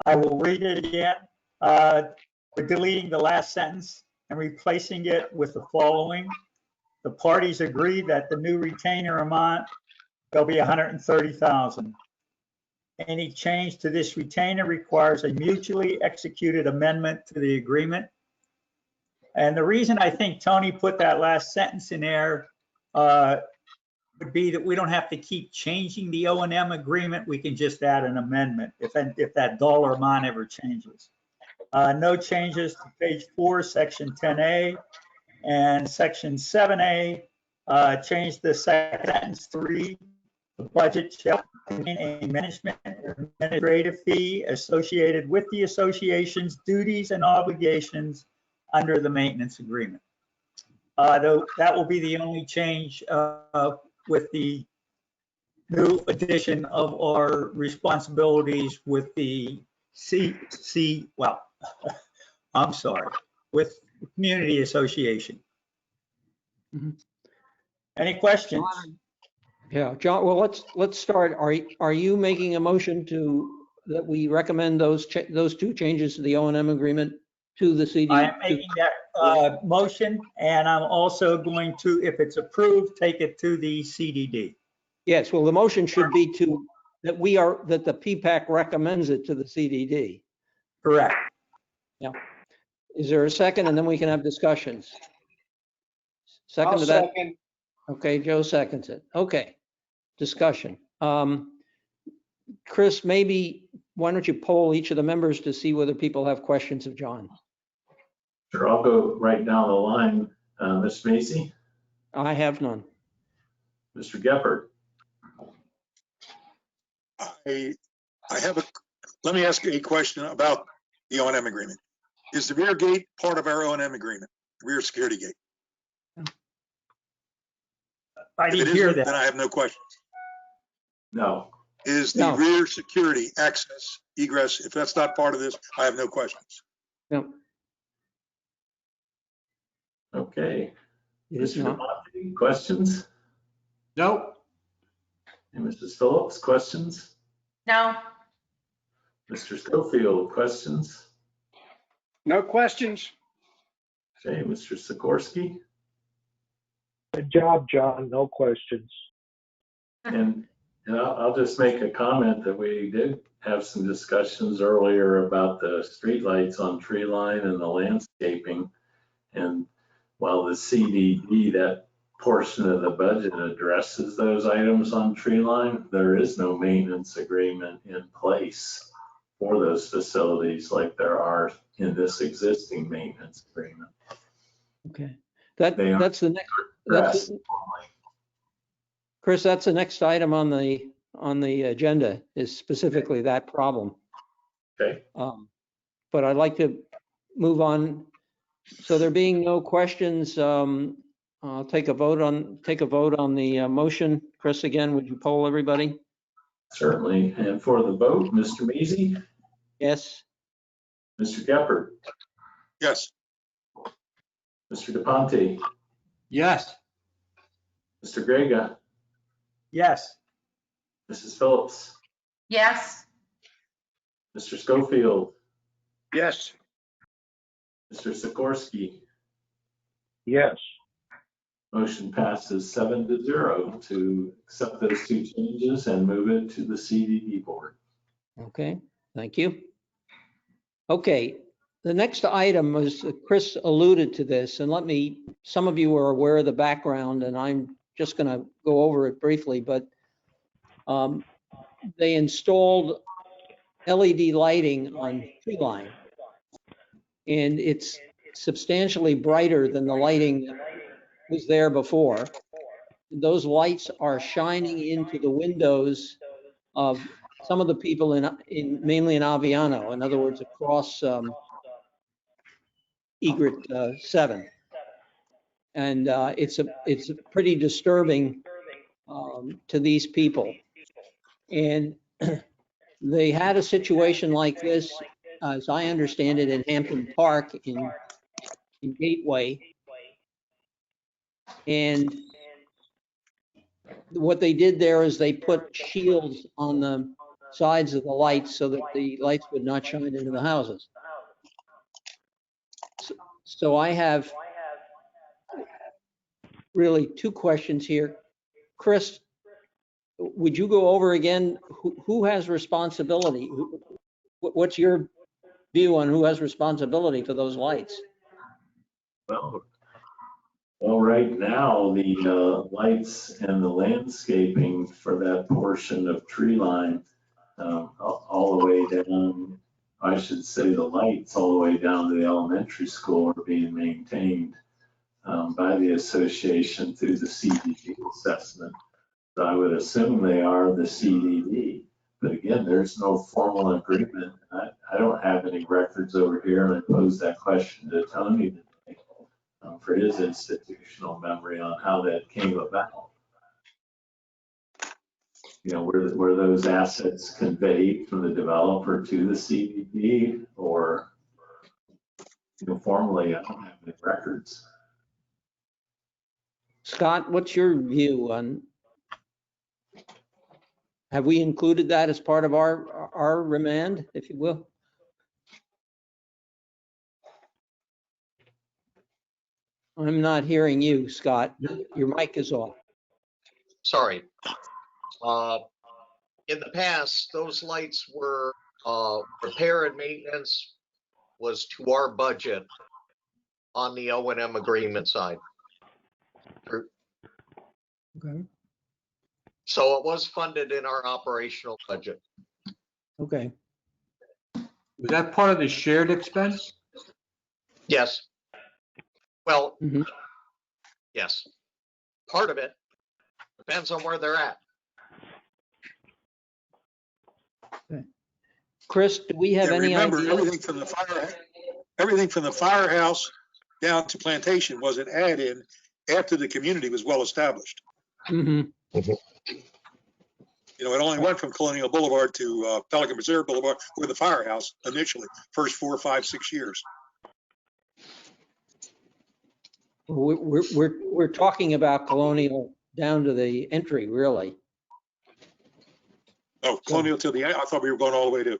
I will read it again. We're deleting the last sentence and replacing it with the following. The parties agree that the new retainer amount will be $130,000. Any change to this retainer requires a mutually executed amendment to the agreement. And the reason I think Tony put that last sentence in there would be that we don't have to keep changing the O&M agreement. We can just add an amendment if that dollar amount ever changes. No changes to page 4, section 10A, and section 7A. Change the second sentence 3. The budget shall contain a management or administrative fee associated with the association's duties and obligations under the maintenance agreement. Though that will be the only change with the new addition of our responsibilities with the with the community association. Mhm. Any questions? Yeah, John, well, let's start. Are you making a motion that we recommend those two changes to the O&M agreement to the CD? I am making that motion, and I'm also going to, if it's approved, take it to the CDD. Yes, well, the motion should be that the PPAC recommends it to the CDD. Correct. Yeah. Is there a second? And then we can have discussions. Second I'll to that? second. Okay, Joe seconds it. Okay, discussion. Chris, maybe, why don't you poll each of the members to see whether people have questions of John? Sure, I'll go right down the line. Ms. Macy, I have none. Mr. Gephardt, Let me ask you a question about the O&M agreement. Is the rear gate part of our O&M agreement, rear security gate? I If it didn't hear isn't, then that. I have no questions. no. Is the No. rear security access egress, if that's not part of this, I have no questions. No, Okay. it is Mr. not. DeMonte, questions? Nope. And Mrs. Phillips, questions? No, Mr. Schofield, questions? No questions? Okay, Mr. Sikorsky? Good job, John. No questions. And I'll just make a comment that we did have some discussions earlier about the streetlights on tree line and the landscaping. And while the CDD, that portion of the budget addresses those items on tree line, there is no maintenance agreement in place for those facilities like there are in this existing maintenance agreement. Okay. They are That's the next, addressed. Chris, that's the next item on the agenda is specifically that problem. Okay. But I'd like to move on. So there being no questions, I'll take a vote on the motion. Chris, again, would you poll everybody? Certainly. And for the vote, Mr. Measy, Yes. Mr. Gephardt, Yes, Mr. DePonte, Yes. Mr. Grega, Yes. Mrs. Phillips, yes, Mr. Schofield, Yes. Mr. Sikorsky. Yes. Motion passes 7-0 to accept those two changes and move it to the CDD board. Okay, thank you. Okay, the next item was, Chris alluded to this, and some of you are aware of the background, and I'm just going to go over it briefly, but they installed LED lighting on tree line, and it's substantially brighter than the lighting that was there before. Those lights are shining into the windows of some of the people mainly in Aviano, in other words, across Egret 7. And it's pretty disturbing to these people. And they had a situation like this, as I understand it, in Hampton Park in Gateway. And what they did there is they put shields on the sides of the lights so that the lights would not shine into the houses. So I have really two questions here. Chris, would you go over again who has responsibility? What's your view on who has responsibility for those lights? Well, right now, the lights and the landscaping for that portion of tree line, all the way down, I should say the lights all the way down to the elementary school are being maintained by the association through the CDD assessment. So I would assume they are the CDD. But again, there's no formal agreement. I don't have any records over here, and I posed that question to Tony today, for his institutional memory on how that came about. You know, were those assets conveyed from the developer to the CDD, or, you know, formally, I don't have any records. Scott, what's your view on, have we included that as part of our remand, if you will? I'm not hearing you, Scott. Your mic is off. Sorry. In the past, those lights were, repair and maintenance was to our budget on the O&M agreement side. Okay. So it was funded in our operational budget. Okay. Was that part of the shared expense? Yes. Well, Mhm. yes. Part of it depends on where they're at. Chris, do we have And any remember, idea? everything from the firehouse down to plantation was an add-in after the community was well established. Mhm. You know, it only went from Colonial Boulevard to Pelican Reserve Boulevard with the firehouse initially, first 4, 5, 6 years. We're talking about Colonial down to the entry, really. Oh, Colonial till the end. I thought we were going all the way to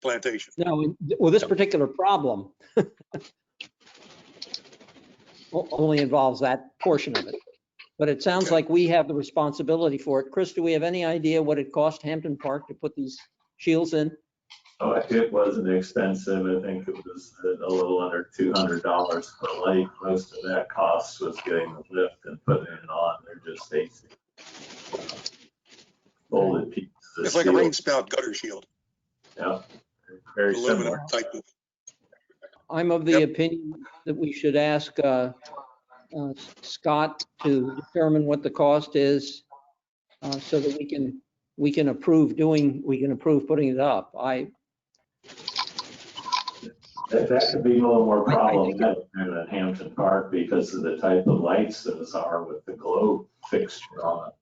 plantation. No, well, this particular problem only involves that portion of it. But it sounds Okay. like we have the responsibility for it. Chris, do we have any idea what it cost Hampton Park to put these shields in? Oh, it wasn't expensive. I think it was a little under $200 per light. Most of that cost was getting the lift and putting it on. They're just basic folded pieces of It's like a steel. rain spout gutter shield. Yeah, very Aluminum similar. type of. I'm of the Yep. opinion that we should ask Scott to determine what the cost is so that we can approve putting it up. That could be a little more problematic at Hampton Park because of the type of lights those are with the globe fixture on it.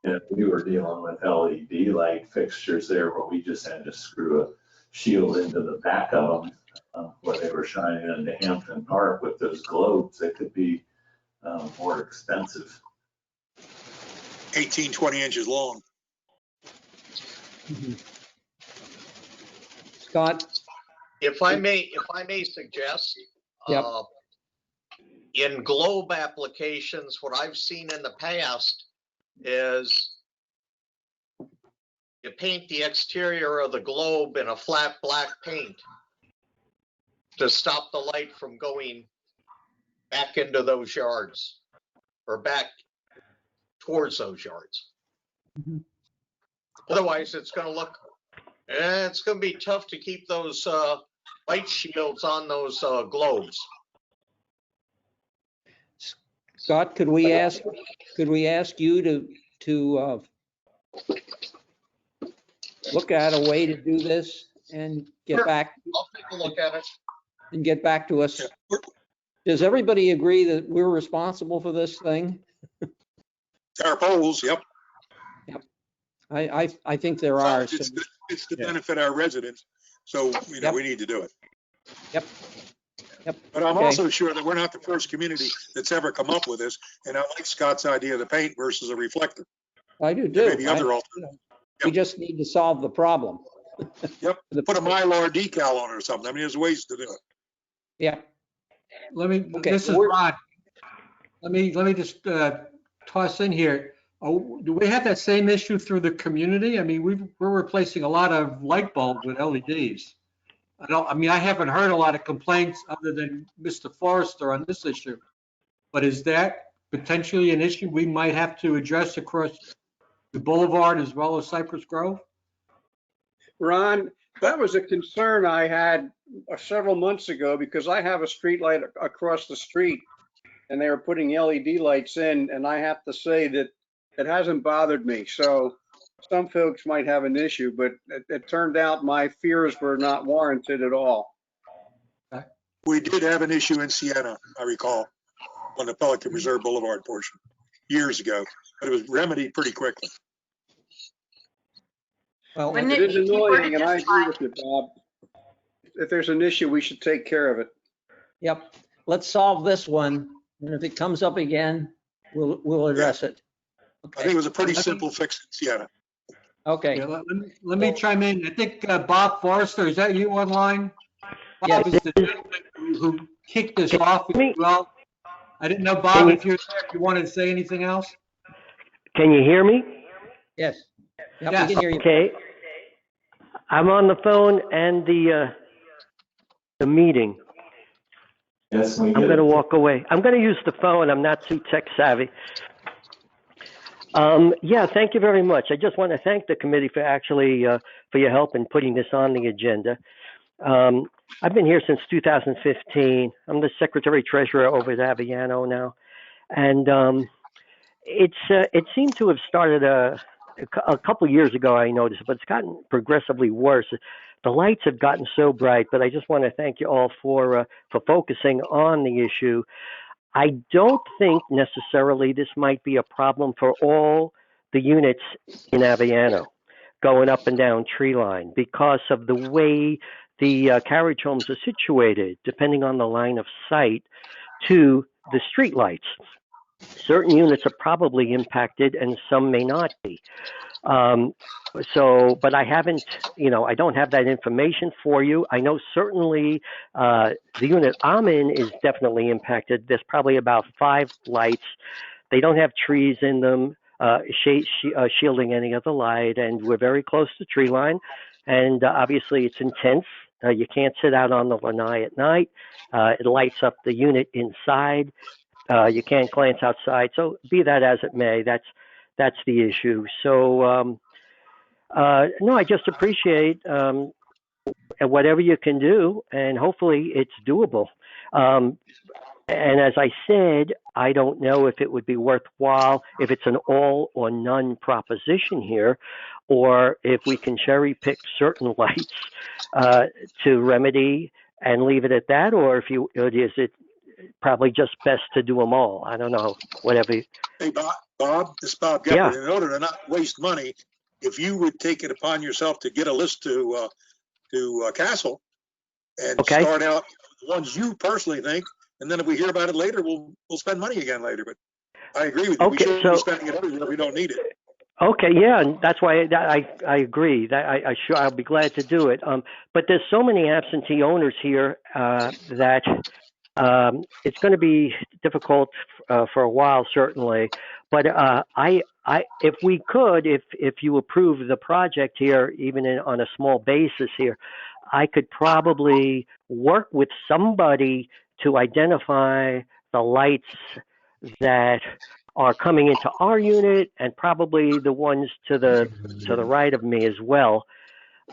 And if we were dealing with LED light fixtures there where we just had to screw a shield into the back of them where they were shining into Hampton Park with those globes, it could be more expensive. 18, 20 inches long. Scott? If I may suggest, Yep. In globe applications, what I've seen in the past is you paint the exterior of the globe in a flat black paint to stop the light from going back into those yards or back towards those yards. Mhm. Otherwise, it's going to be tough to keep those light shields on those globes. Scott, could we ask you to look at a way to do this and get Sure. back I'll take a look at it. and get back to us? Yeah. Does everybody agree that we're responsible for this thing? Our poles, yep. I think there are. So, It's to benefit our residents. So, you know, Yep. we need to do it. Yep. But I'm Okay. also sure that we're not the first community that's ever come up with this. And I like Scott's idea of the paint versus a reflector. I do There may too. be other You alternatives. know, We just need to solve the problem. Yep, put a Mylar decal on it or something. I mean, there's ways to do it. Yeah, Okay, This is we're- Rod. Let me just toss in here. Oh, do we have that same issue through the community? I mean, we're replacing a lot of light bulbs with LEDs. I haven't heard a lot of complaints other than Mr. Forrester on this issue. But is that potentially an issue we might have to address across the boulevard as well as Cypress Grove? Ron, that was a concern I had several months ago because I have a street light across the street and they were putting LED lights in, and I have to say that it hasn't bothered me. So some folks might have an issue, but it turned out my fears were not warranted at all. We did have an issue in Siena, I recall, on the Pelican Reserve Boulevard portion years ago, but it was remedied pretty quickly. well, Wouldn't It it is be cheaper to annoying, and I just agree buy? with you, Bob. If there's an issue, we should take care of it. yep. Let's solve this one. And if it comes up again, we'll address it. I think it was a pretty Let me- simple fix in Siena. Okay. Yeah, let me chime in. I think Bob Forrester, is that you online? Yes. Bob is the gentleman who kicked this off as me? well. I didn't know, Can Bob, you- if you're there, if you wanted to say anything else? Can you hear me? Yes. Yep, we Yes. can hear you. Okay. I'm on the phone and the meeting. Yes, we I'm get going to it. walk away. I'm going to use the phone. I'm not too tech savvy. Yeah, thank you very much. I just want to thank the committee for actually for your help in putting this on the agenda. I've been here since 2015. I'm the secretary treasurer over at Aviano now, and it seemed to have started a couple years ago. I noticed, but it's gotten progressively worse. The lights have gotten so bright, but I just want to thank you all for focusing on the issue. I don't think necessarily this might be a problem for all the units in Aviano going up and down tree line because of the way the carriage homes are situated, depending on the line of sight to the street lights. Certain units are probably impacted and some may not be. But I haven't, I don't have that information for you. I know certainly the unit I'm in is definitely impacted. There's probably about 5 lights. They don't have trees in them, shielding any of the light, and we're very close to tree line. And obviously it's intense. You can't sit out on the lanai at night. It lights up the unit inside. You can't glance outside. So be that as it may, that's the issue. So no, I just appreciate whatever you can do, and hopefully it's doable. And as I said, I don't know if it would be worthwhile if it's an all or none proposition here, or if we can cherry pick certain lights to remedy and leave it at that, or is it probably just best to do them all? I don't know, whatever. Hey, Bob, this is Bob Gephardt. In order to not waste money, if you would take it upon yourself to get a list to Castle and start out the ones you personally think, and then if we hear about it later, we'll spend money again later. But I agree with you. We shouldn't be spending it everywhere if we don't need it. Okay, yeah, and that's why I agree. That I'll be glad to do it. But there's so many absentee owners here that it's going to be difficult for a while, certainly. But if we could, if you approve the project here, even on a small basis here, I could probably work with somebody to identify the lights that are coming into our unit and probably the ones to the right of me as well.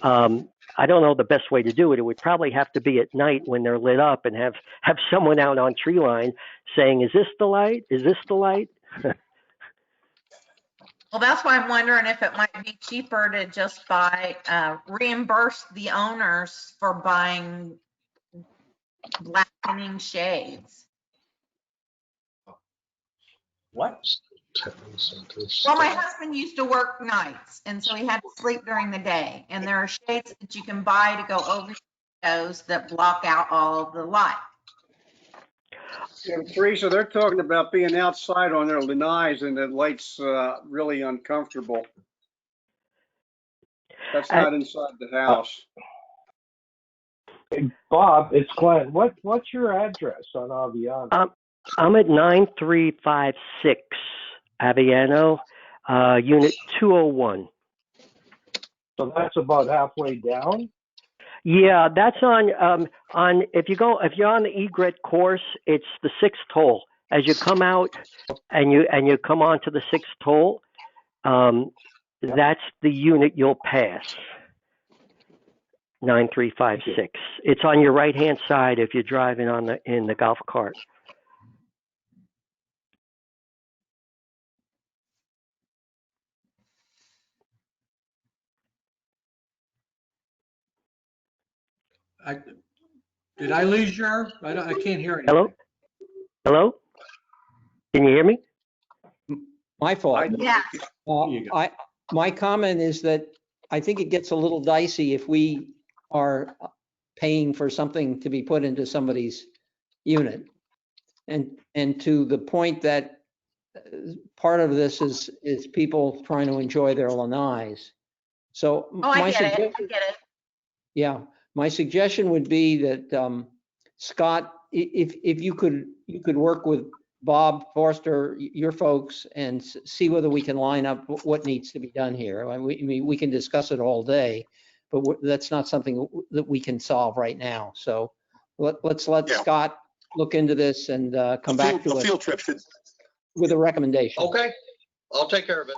I don't know the best way to do it. It would probably have to be at night when they're lit up and have someone out on tree line saying, "Is this the light? Is this the light?" Well, that's why I'm wondering if it might be cheaper to just reimburse the owners for buying blackening shades. What? Well, my husband used to work nights, and so he had to sleep during the day. And there are shades that you can buy to go over those that block out all of the light. Yeah, Teresa, they're talking about being outside on their lanais and the light's really uncomfortable. That's not inside the house. Bob, it's Glenn. What's your address on Aviano? I'm at 9356 Aviano, unit 201. So that's about halfway down. Yeah, that's on if you're on the egret course, it's the 6th toll. As you come out and you come onto the 6th toll, that's the unit you'll pass. 9356. It's on your right hand side if you're driving in the golf cart. Did I lose your? I can't hear anything. Hello? Can you hear me? My fault. Yeah. My comment is that I think it gets a little dicey if we are paying for something to be put into somebody's unit. And to the point that part of this is people trying to enjoy their lanais. So Oh, I get it. I get it. Yeah, my suggestion would be that Scott, if you could work with Bob Forster, your folks, and see whether we can line up what needs to be done here. I mean, we can discuss it all day, but that's not something that we can solve right now. So let's let Scott look into this and come back to us field trip should, with a recommendation. Okay, I'll take care of it.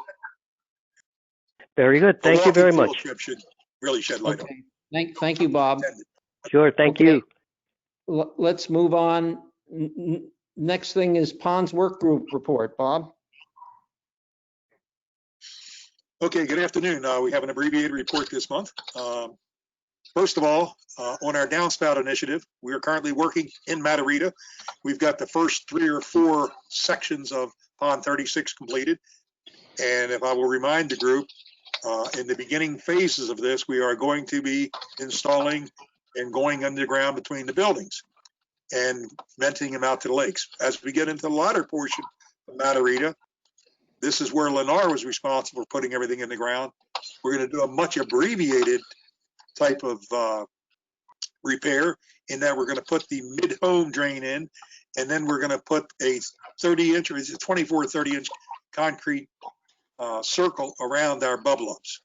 Very good. Thank you very much. Trip should really shed light on. Thank you, Bob. Sure. Thank you. Let's move on. Next thing is Pond's work group report. Bob? Okay, good afternoon. We have an abbreviated report this month. First of all, on our downspout initiative, we are currently working in Matarita. We've got the first 3 or 4 sections of Pond 36 completed. And if I will remind the group, in the beginning phases of this, we are going to be installing and going underground between the buildings and venting them out to the lakes. As we get into the latter portion of Matarita, this is where Lennar was responsible for putting everything in the ground. We're going to do a much abbreviated type of repair in that we're going to put the mid-home drain in, and then we're going to put a 30-inch or is it 24 or 30-inch concrete circle around our bubble ups.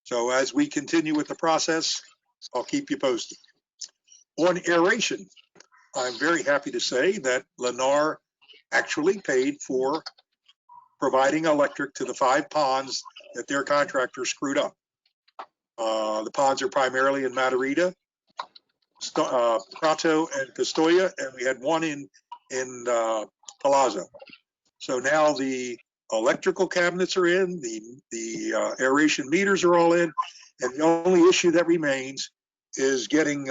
So as we continue with the process, I'll keep you posted. On aeration, I'm very happy to say that Lennar actually paid for providing electric to the 5 ponds that their contractor screwed up. The ponds are primarily in Matarita, Prato, and Pistoia, and we had one in Palazzo. So now the electrical cabinets are in, the aeration meters are all in, and the only issue that remains is getting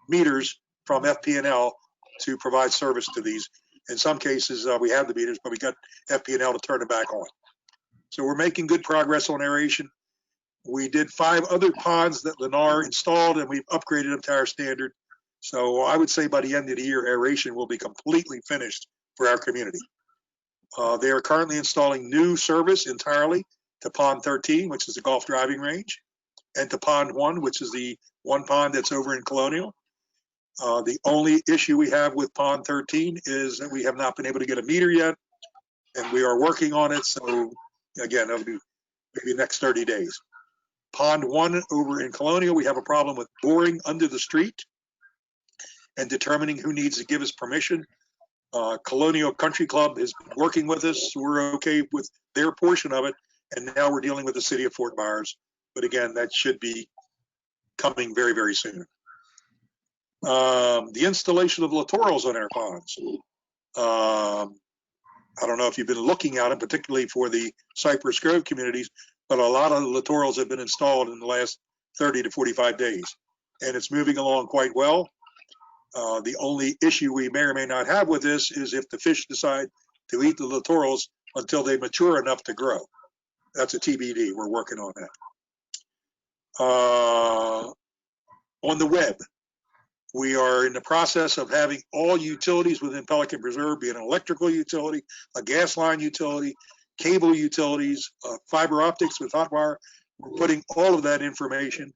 meters from FP&L to provide service to these. In some cases, we have the meters, but we got FP&L to turn it back on. So we're making good progress on aeration. We did 5 other ponds that Lennar installed, and we've upgraded them to our standard. So I would say by the end of the year, aeration will be completely finished for our community. They are currently installing new service entirely to Pond 13, which is the golf driving range, and to Pond 1, which is the one pond that's over in Colonial. The only issue we have with Pond 13 is that we have not been able to get a meter yet, and we are working on it. So again, that'll be maybe the next 30 days. Pond 1 over in Colonial, we have a problem with boring under the street and determining who needs to give us permission. Colonial Country Club is working with us. We're okay with their portion of it. And now we're dealing with the city of Fort Myers. But again, that should be coming very, very soon. The installation of littorals on our ponds. I don't know if you've been looking at them, particularly for the Cypress Grove communities, but a lot of the littorals have been installed in the last 30 to 45 days. And it's moving along quite well. The only issue we may or may not have with this is if the fish decide to eat the littorals until they mature enough to grow. That's a TBD. We're working on that. On the web, We are in the process of having all utilities within Pelican Preserve be an electrical utility, a gas line utility, cable utilities, fiber optics with hot wire. We're putting all of that information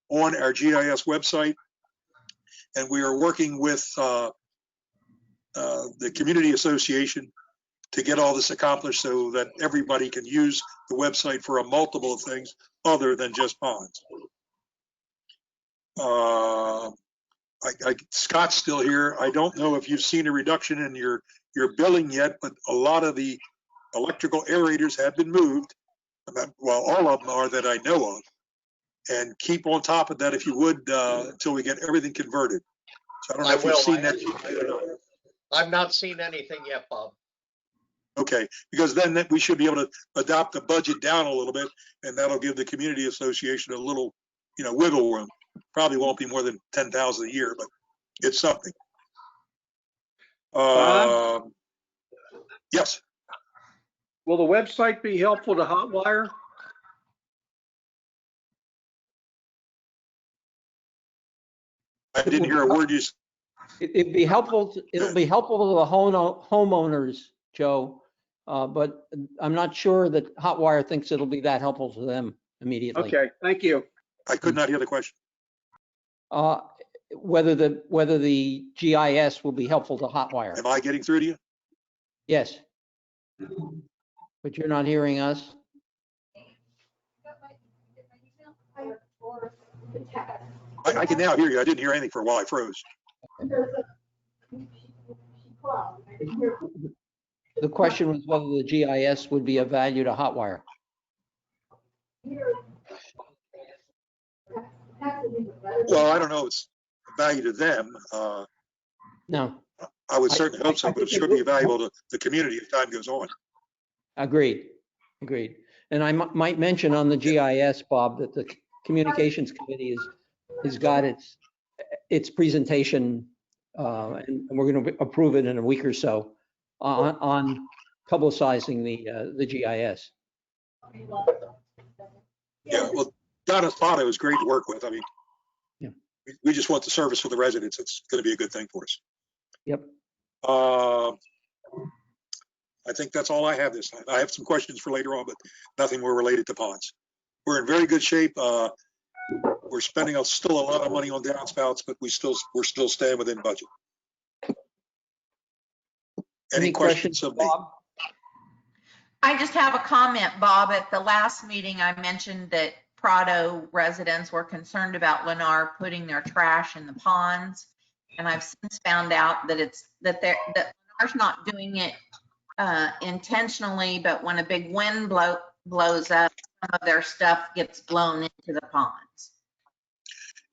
on our GIS website, and we are working with the community association to get all this accomplished so that everybody can use the website for a multiple of things other than just ponds. Scott's still here. I don't know if you've seen a reduction in your billing yet, but a lot of the electrical aerators have been moved. Well, all of them are that I know of. And keep on top of that if you would until we get everything converted. So I don't know if you've seen that. I've not seen anything yet, Bob. Okay, because then we should be able to adopt the budget down a little bit, and that'll give the community association a little, wiggle room. Probably won't be more than 10,000 a year, but it's something. Yes. Will the website be helpful to Hotwire? I didn't hear a word you said. It'd be helpful, it'll be helpful to the homeowners, Joe, but I'm not sure that Hotwire thinks it'll be that helpful to them immediately. Okay, thank you. I could not hear the question. Whether the GIS will be helpful to Hotwire. Am I getting through to you? Yes. But you're not hearing us? I can now hear you. I didn't hear anything for a while. I froze. The question was whether the GIS would be of value to Hotwire. Well, I don't know if it's value to them. No. I would certainly hope so, but it should be valuable to the community as time goes on. Agreed. And I might mention on the GIS, Bob, that the Communications Committee has got its presentation, and we're going to approve it in a week or so on publicizing the GIS. Yeah, well, Donna Spotto is great to work with. I mean, yeah, we just want the service for the residents. It's going to be a good thing for us. Yep. I think that's all I have this time. I have some questions for later on, but nothing more related to ponds. We're in very good shape. We're spending still a lot of money on downspouts, but we're still staying within budget. Any questions of me? Bob? I just have a comment, Bob. At the last meeting, I mentioned that Prado residents were concerned about Lennar putting their trash in the ponds. And I've since found out that that Lennar's not doing it intentionally, but when a big wind blows up, some of their stuff gets blown into the ponds.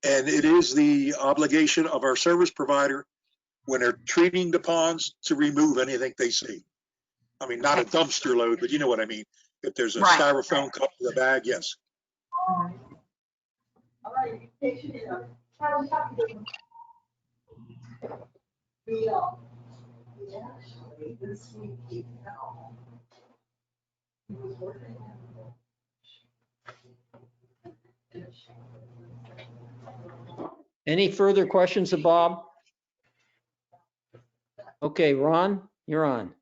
And it is the obligation of our service provider when they're treating the ponds to remove anything they see. I mean, not a dumpster load, but you know what I mean. If there's a styrofoam cup in the bag, yes. Any further questions of Bob? Okay, Ron, you're on.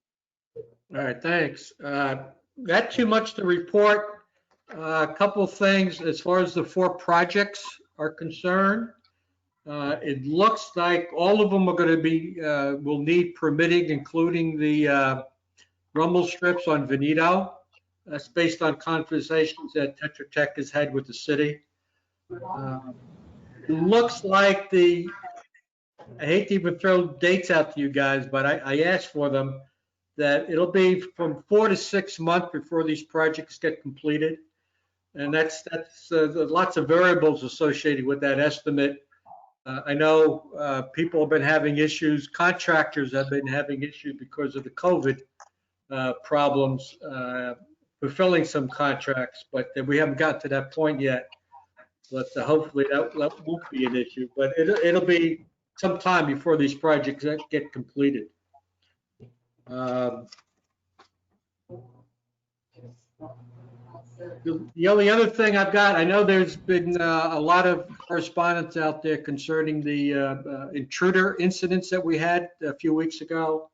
All right, thanks. Not too much to report. A couple of things as far as the 4 projects are concerned. It looks like all of them are going to be, will need permitting, including the rumble strips on Venito. That's based on conversations that Tetra Tech has had with the city. It looks like I hate to even throw dates out to you guys, but I asked for them, that it'll be from 4 to 6 months before these projects get completed. And that's lots of variables associated with that estimate. I know people have been having issues, contractors have been having issues because of the COVID problems fulfilling some contracts, but we haven't got to that point yet. But hopefully that won't be an issue, but it'll be some time before these projects get completed. The only other thing I've got, I know there's been a lot of correspondence out there concerning the intruder incidents that we had a few weeks ago.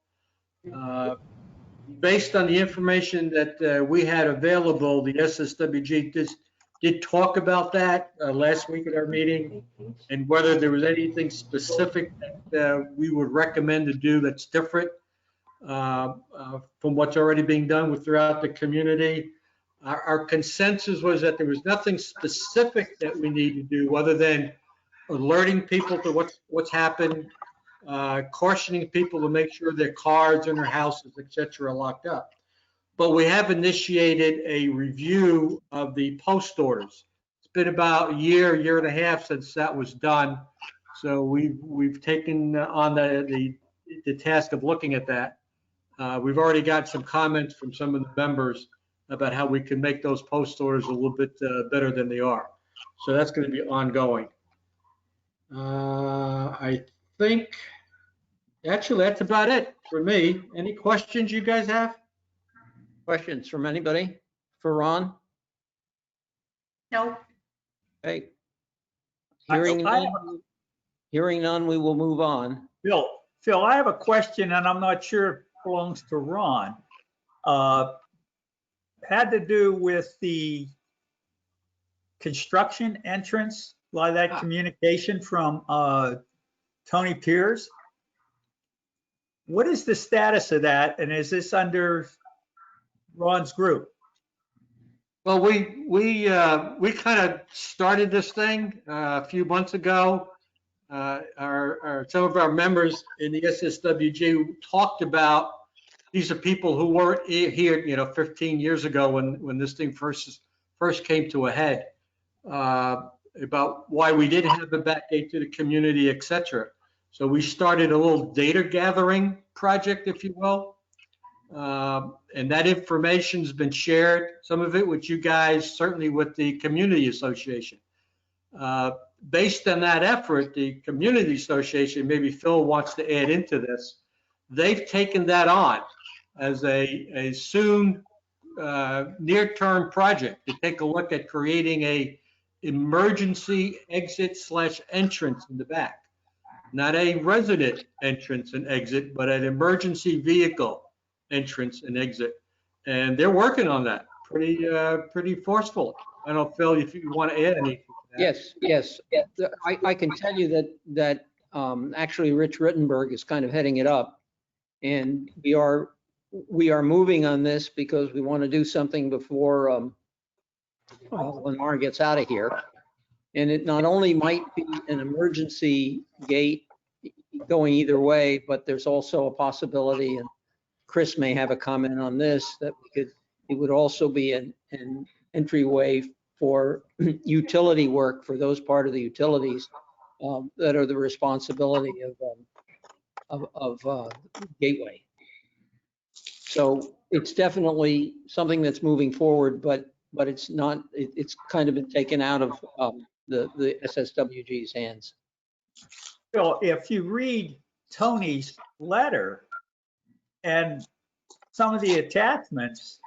Based on the information that we had available, the SSWG did talk about that last week at our meeting, and whether there was anything specific that we would recommend to do that's different from what's already being done throughout the community. Our consensus was that there was nothing specific that we need to do other than alerting people to what's happened, cautioning people to make sure their cars and their houses, et cetera, are locked up. But we have initiated a review of the post orders. It's been about a year and a half since that was done. So we've taken on the task of looking at that. We've already got some comments from some of the members about how we can make those post orders a little bit better than they are. So that's going to be ongoing. I think actually that's about it for me. Any questions you guys have? Questions from anybody? For Ron? No, Hey. I- Hearing none, we will move on. Phil, I have a question and I'm not sure it belongs to Ron. Had to do with the construction entrance, a lot of that communication from Tony Pierce. What is the status of that? And is this under Ron's group? Well, we kind of started this thing a few months ago. Some of our members in the SSWG talked about, these are people who weren't here, 15 years ago when this thing first came to a head, about why we didn't have the back gate to the community, et cetera. So we started a little data gathering project, if you will. And that information's been shared, some of it with you guys, certainly with the community association. Based on that effort, the community association, maybe Phil wants to add into this, they've taken that on as a soon near-term project to take a look at creating a emergency exit / entrance in the back. Not a resident entrance and exit, but an emergency vehicle entrance and exit. And they're working on that pretty forcefully. I don't know, Phil, if you want to add anything to that. Yes. I can tell you that actually Rich Rittenberg is kind of heading it up. And we are moving on this because we want to do something before Lamar gets out of here. And it not only might be an emergency gate going either way, but there's also a possibility, and Chris may have a comment on this, that it would also be an entryway for utility work for those part of the utilities that are the responsibility of Gateway. So it's definitely something that's moving forward, but it's not, it's kind of been taken out of the SSWG's hands. Phil, if you read Tony's letter and some of the attachments,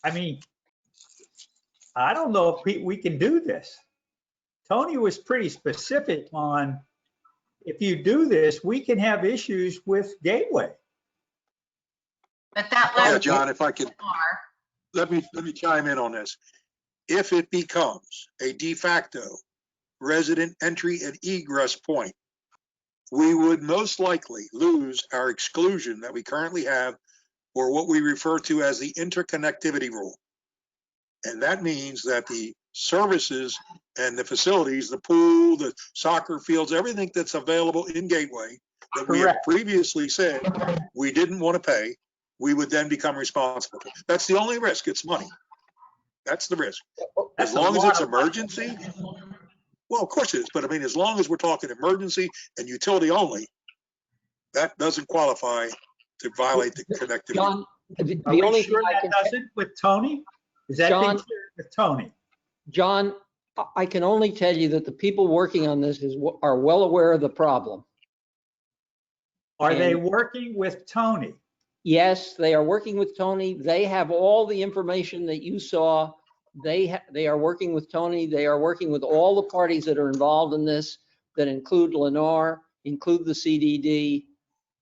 I mean, I don't know if we can do this. Tony was pretty specific on, if you do this, we can have issues with Gateway. but that Yeah, letter. John, if I could, let me chime in on this. If it becomes a de facto resident entry and egress point, we would most likely lose our exclusion that we currently have, or what we refer to as the interconnectivity rule. And that means that the services and the facilities, the pool, the soccer fields, everything that's available in Gateway that we have previously said we didn't want to pay, we would then become responsible. That's the only risk. It's money. That's the risk. As long as it's emergency, well, of course it is. But I mean, as long as we're talking emergency and utility only, that doesn't qualify to violate the connectivity. John, the Are we only sure thing I that can doesn't with Tony? Is that John- being clear with Tony? John, I can only tell you that the people working on this are well aware of the problem. Are they And- working with Tony? Yes, they are working with Tony. They have all the information that you saw. They are working with Tony. They are working with all the parties that are involved in this, that include Lennar, include the CDD,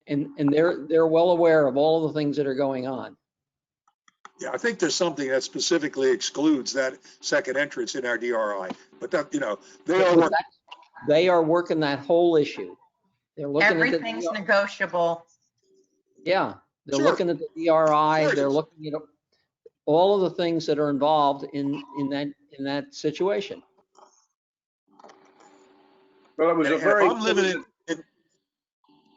and they're well aware of all the things that are going on. Yeah, I think there's something that specifically excludes that second entrance in our DRI, but that, you know, They are working that whole issue. They're looking Everything's at the, negotiable. yeah, they're Sure. looking at the DRI. Sure it They're is. looking at all of the things that are involved in that situation. Well, it was And a if very. I'm living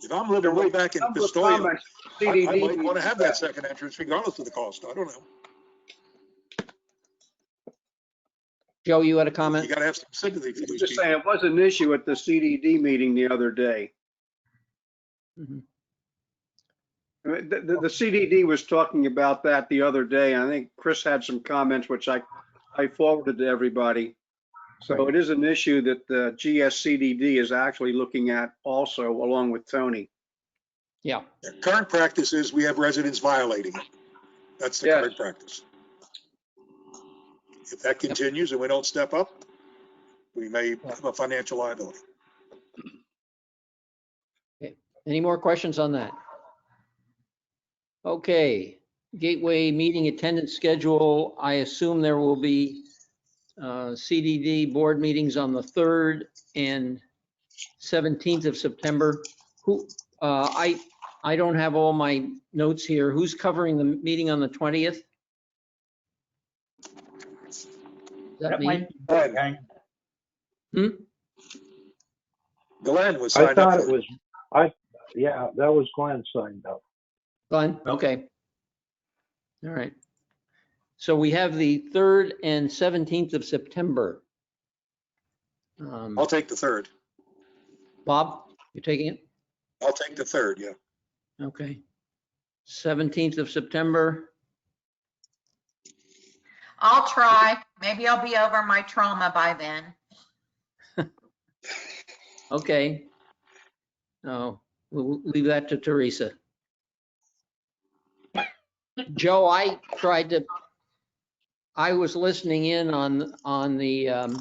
if I'm living way back in Number of Pistoia, comments, I CDD might want to have that meetings, second entrance regardless of the cost. I don't know. Joe, you had a You comment? got to have some sympathy for I'm these just people. saying, it was an issue at the CDD meeting the other day. Mhm. I mean, the CDD was talking about that the other day, and I think Chris had some comments, which I forwarded to everybody. So Right. it is an issue that the GSCDD is actually looking at also, along with Tony. Yeah. Current practice is we have residents violating it. That's the Yes. current practice. If that continues and we don't step up, we may have a financial liability. Any more questions on that? Okay, Gateway meeting attendance schedule. I assume there will be CDD board meetings on the 3rd and 17th of September. I don't have all my notes here. Who's covering the meeting on the 20th? Is that That me? might be Wolfgang. Glenn was I signed up thought it for it. was, yeah, that was Glenn signed up. Fine, okay. All right. So we have the 3rd and 17th of September. I'll take the 3rd. Bob, you're taking it? I'll take the 3rd, yeah. Okay. 17th of September. I'll try. Maybe I'll be over my trauma by then. Okay. Oh, we'll leave that to Teresa. Joe, I was listening in on the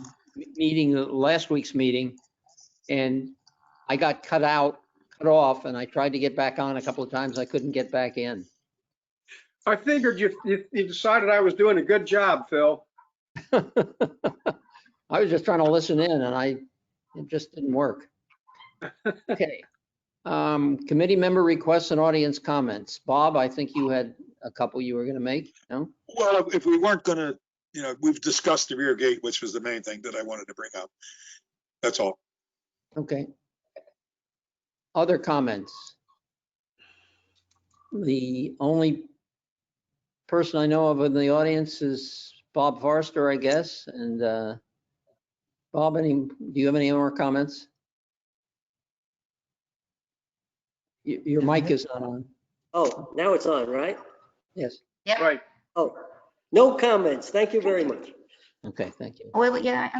meeting, last week's meeting, and I got cut off, and I tried to get back on a couple of times. I couldn't get back in. I figured you decided I was doing a good job, Phil. I was just trying to listen in, and it just didn't work. Okay. Committee member requests and audience comments. Bob, I think you had a couple you were going to make, no? Well, if we weren't going to, you know, we've discussed the rear gate, which was the main thing that I wanted to bring up. That's all. Okay. Other comments? The only person I know of in the audience is Bob Forrester, I guess. And Bob, do you have any more comments? Your mic is not on. Oh, now it's on, right? Yes. Yep. Right. Oh, no comments. Thank you very much. Okay, thank you. Well, yeah,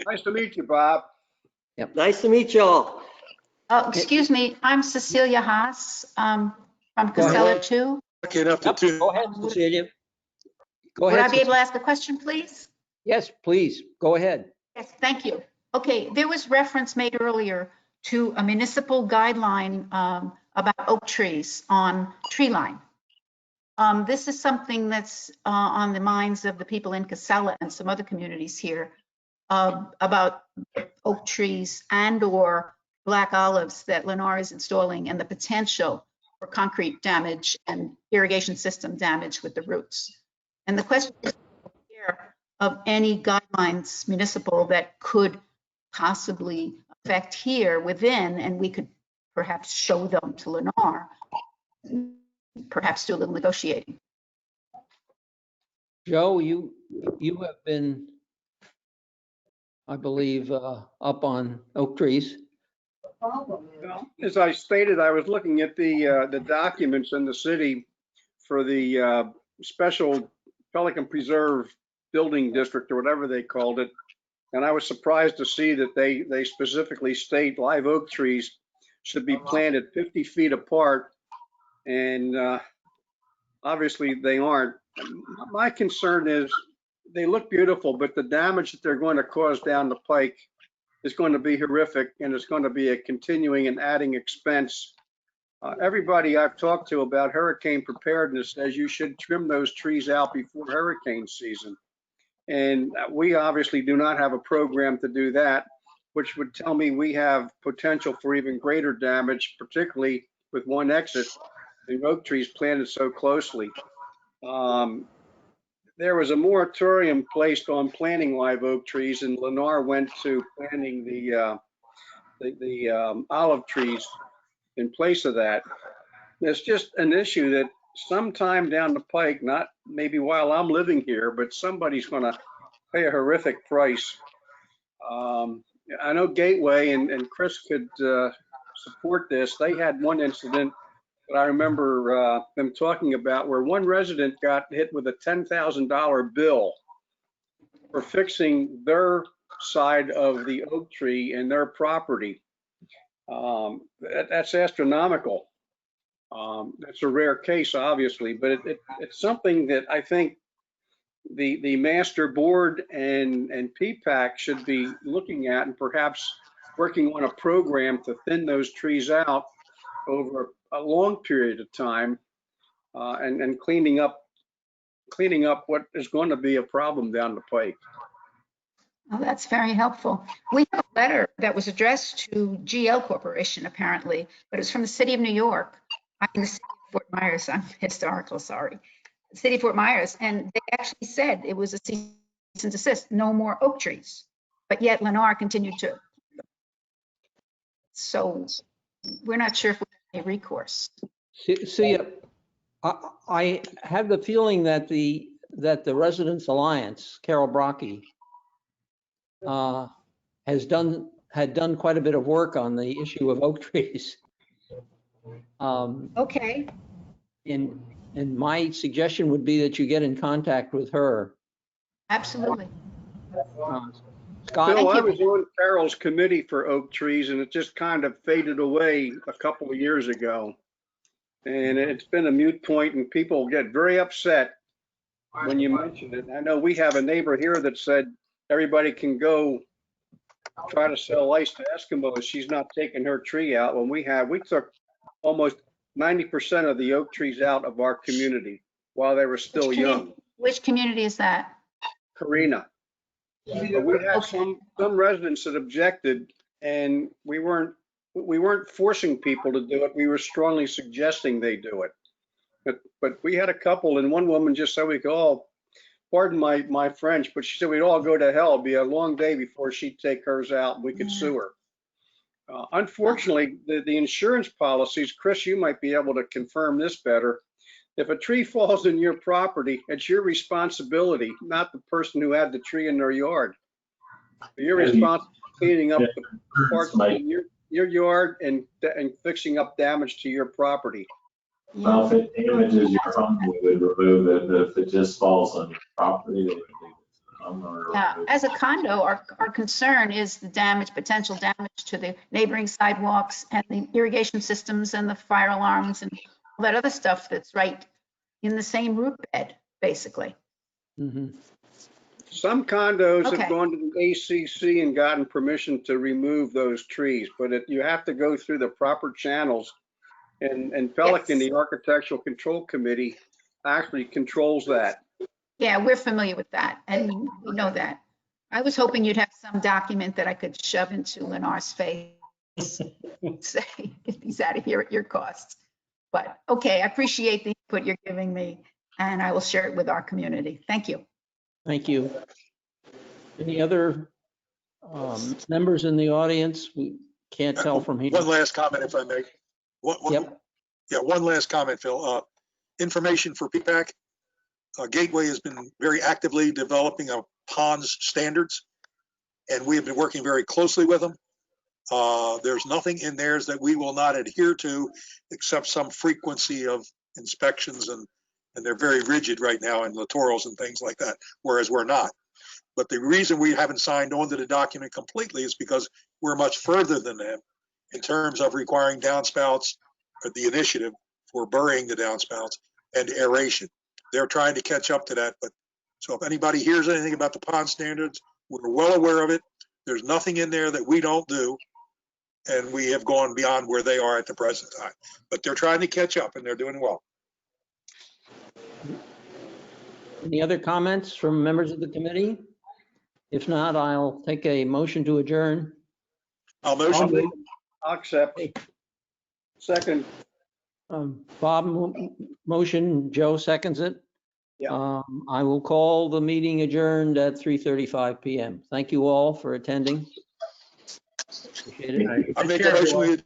Nice to meet you, Bob. Nice to meet y'all. oh, excuse me, I'm Cecilia Haas, from Go ahead. Casella 2. Okay, enough to two. Go ahead, Cecilia. Go Would ahead. I be able to ask a question, please? Yes, please, go ahead. Yes, thank you. Okay, there was reference made earlier to a municipal guideline about oak trees on tree line. This is something that's on the minds of the people in Casella and some other communities here about oak trees and/or black olives that Lennar is installing and the potential for concrete damage and irrigation system damage with the roots. And the question is, of any guidelines municipal that could possibly affect here within, and we could perhaps show them to Lennar, perhaps do a little negotiating. Joe, you have been, I believe, up on oak trees. Well, as I stated, I was looking at the documents in the city for the special Pelican Preserve Building District, or whatever they called it. And I was surprised to see that they specifically state live oak trees should be planted 50 feet apart And obviously they aren't. My concern is they look beautiful, but the damage that they're going to cause down the pike is going to be horrific, and it's going to be a continuing and adding expense. Everybody I've talked to about hurricane preparedness says you should trim those trees out before hurricane season. And we obviously do not have a program to do that, which would tell me we have potential for even greater damage, particularly with one exit, the oak trees planted so closely. There was a moratorium placed on planting live oak trees, and Lennar went to planting the olive trees in place of that. It's just an issue that sometime down the pike, not maybe while I'm living here, but somebody's going to pay a horrific price. I know Gateway and Chris could support this. They had one incident that I remember them talking about where one resident got hit with a $10,000 bill for fixing their side of the oak tree in their property. That's astronomical. That's a rare case, obviously, but it's something that I think the master board and PPAC should be looking at, and perhaps working on a program to thin those trees out over a long period of time, and cleaning up what is going to be a problem down the pike. Oh, that's very helpful. We have a letter that was addressed to GL Corporation, apparently, but it's from the city of New York. I mean, the city of Fort Myers. I'm historical, sorry. The city of Fort Myers, and they actually said it was a cease and desist, no more oak trees. But yet Lennar continued to. So we're not sure if we have any recourse. See, I have the feeling that the Residents Alliance, Carol Brocky, had done quite a bit of work on the issue of oak trees. Okay. And my suggestion would be that you get in contact with her. Absolutely. Scott? Bill, I was on Carol's committee for oak trees, and it just kind of faded away a couple of years ago. And it's been a moot point, and people get very upset when you mention it. I know we have a neighbor here that said everybody can go try to sell ice to Eskimos. She's not taking her tree out. When we took almost 90% of the oak trees out of our community while they were still young. Which community is that? Karina. But we had some residents that objected, and we weren't forcing people to do it. We were strongly suggesting they do it. But we had a couple, and one woman just said we could all, pardon my French, but she said we'd all go to hell. It'd be a long day before she'd take hers out and we could sue her. Unfortunately, the insurance policies, Chris, you might be able to confirm this better. If a tree falls in your property, it's your responsibility, not the person who had the tree in their yard. You're responsible for cleaning up the parts in your yard and fixing up damage to your property. Well, if it damages your home, we would remove it, but if it just falls on your property, they would leave it to the homeowner. Yeah, as a condo, our concern is the potential damage to the neighboring sidewalks and the irrigation systems and the fire alarms and all that other stuff that's right in the same root bed, basically. Mm-hmm. Some condos have gone to the ACC and gotten permission to remove those trees, but you have to go through the proper channels. And Pelican, the Architectural Control Committee, actually controls that. Yeah, we're familiar with that, and we know that. I was hoping you'd have some document that I could shove into Lennar's face and say, get these out of here at your cost. But okay, I appreciate the input you're giving me, and I will share it with our community. Thank you. Thank you. Any other members in the audience? We can't tell from here. One last comment, if I may. One last comment, Phil. Information for PPAC. Gateway has been very actively developing a ponds standards, and we have been working very closely with them. There's nothing in theirs that we will not adhere to, except some frequency of inspections, and they're very rigid right now in littorals and things like that, whereas we're not. But the reason we haven't signed on to the document completely is because we're much further than them in terms of requiring downspouts, or the initiative, for burying the downspouts and aeration. They're trying to catch up to that, but so if anybody hears anything about the pond standards, we're well aware of it. There's nothing in there that we don't do, and we have gone beyond where they are at the present time. But they're trying to catch up, and they're doing well. Any other comments from members of the committee? If not, I'll take a motion to adjourn. I'll motion. I'll accept. Second. Bob motion, Joe seconds it. Yeah. I will call the meeting adjourned at 3:35 PM. Thank you all for attending. Appreciate it. I make a motion we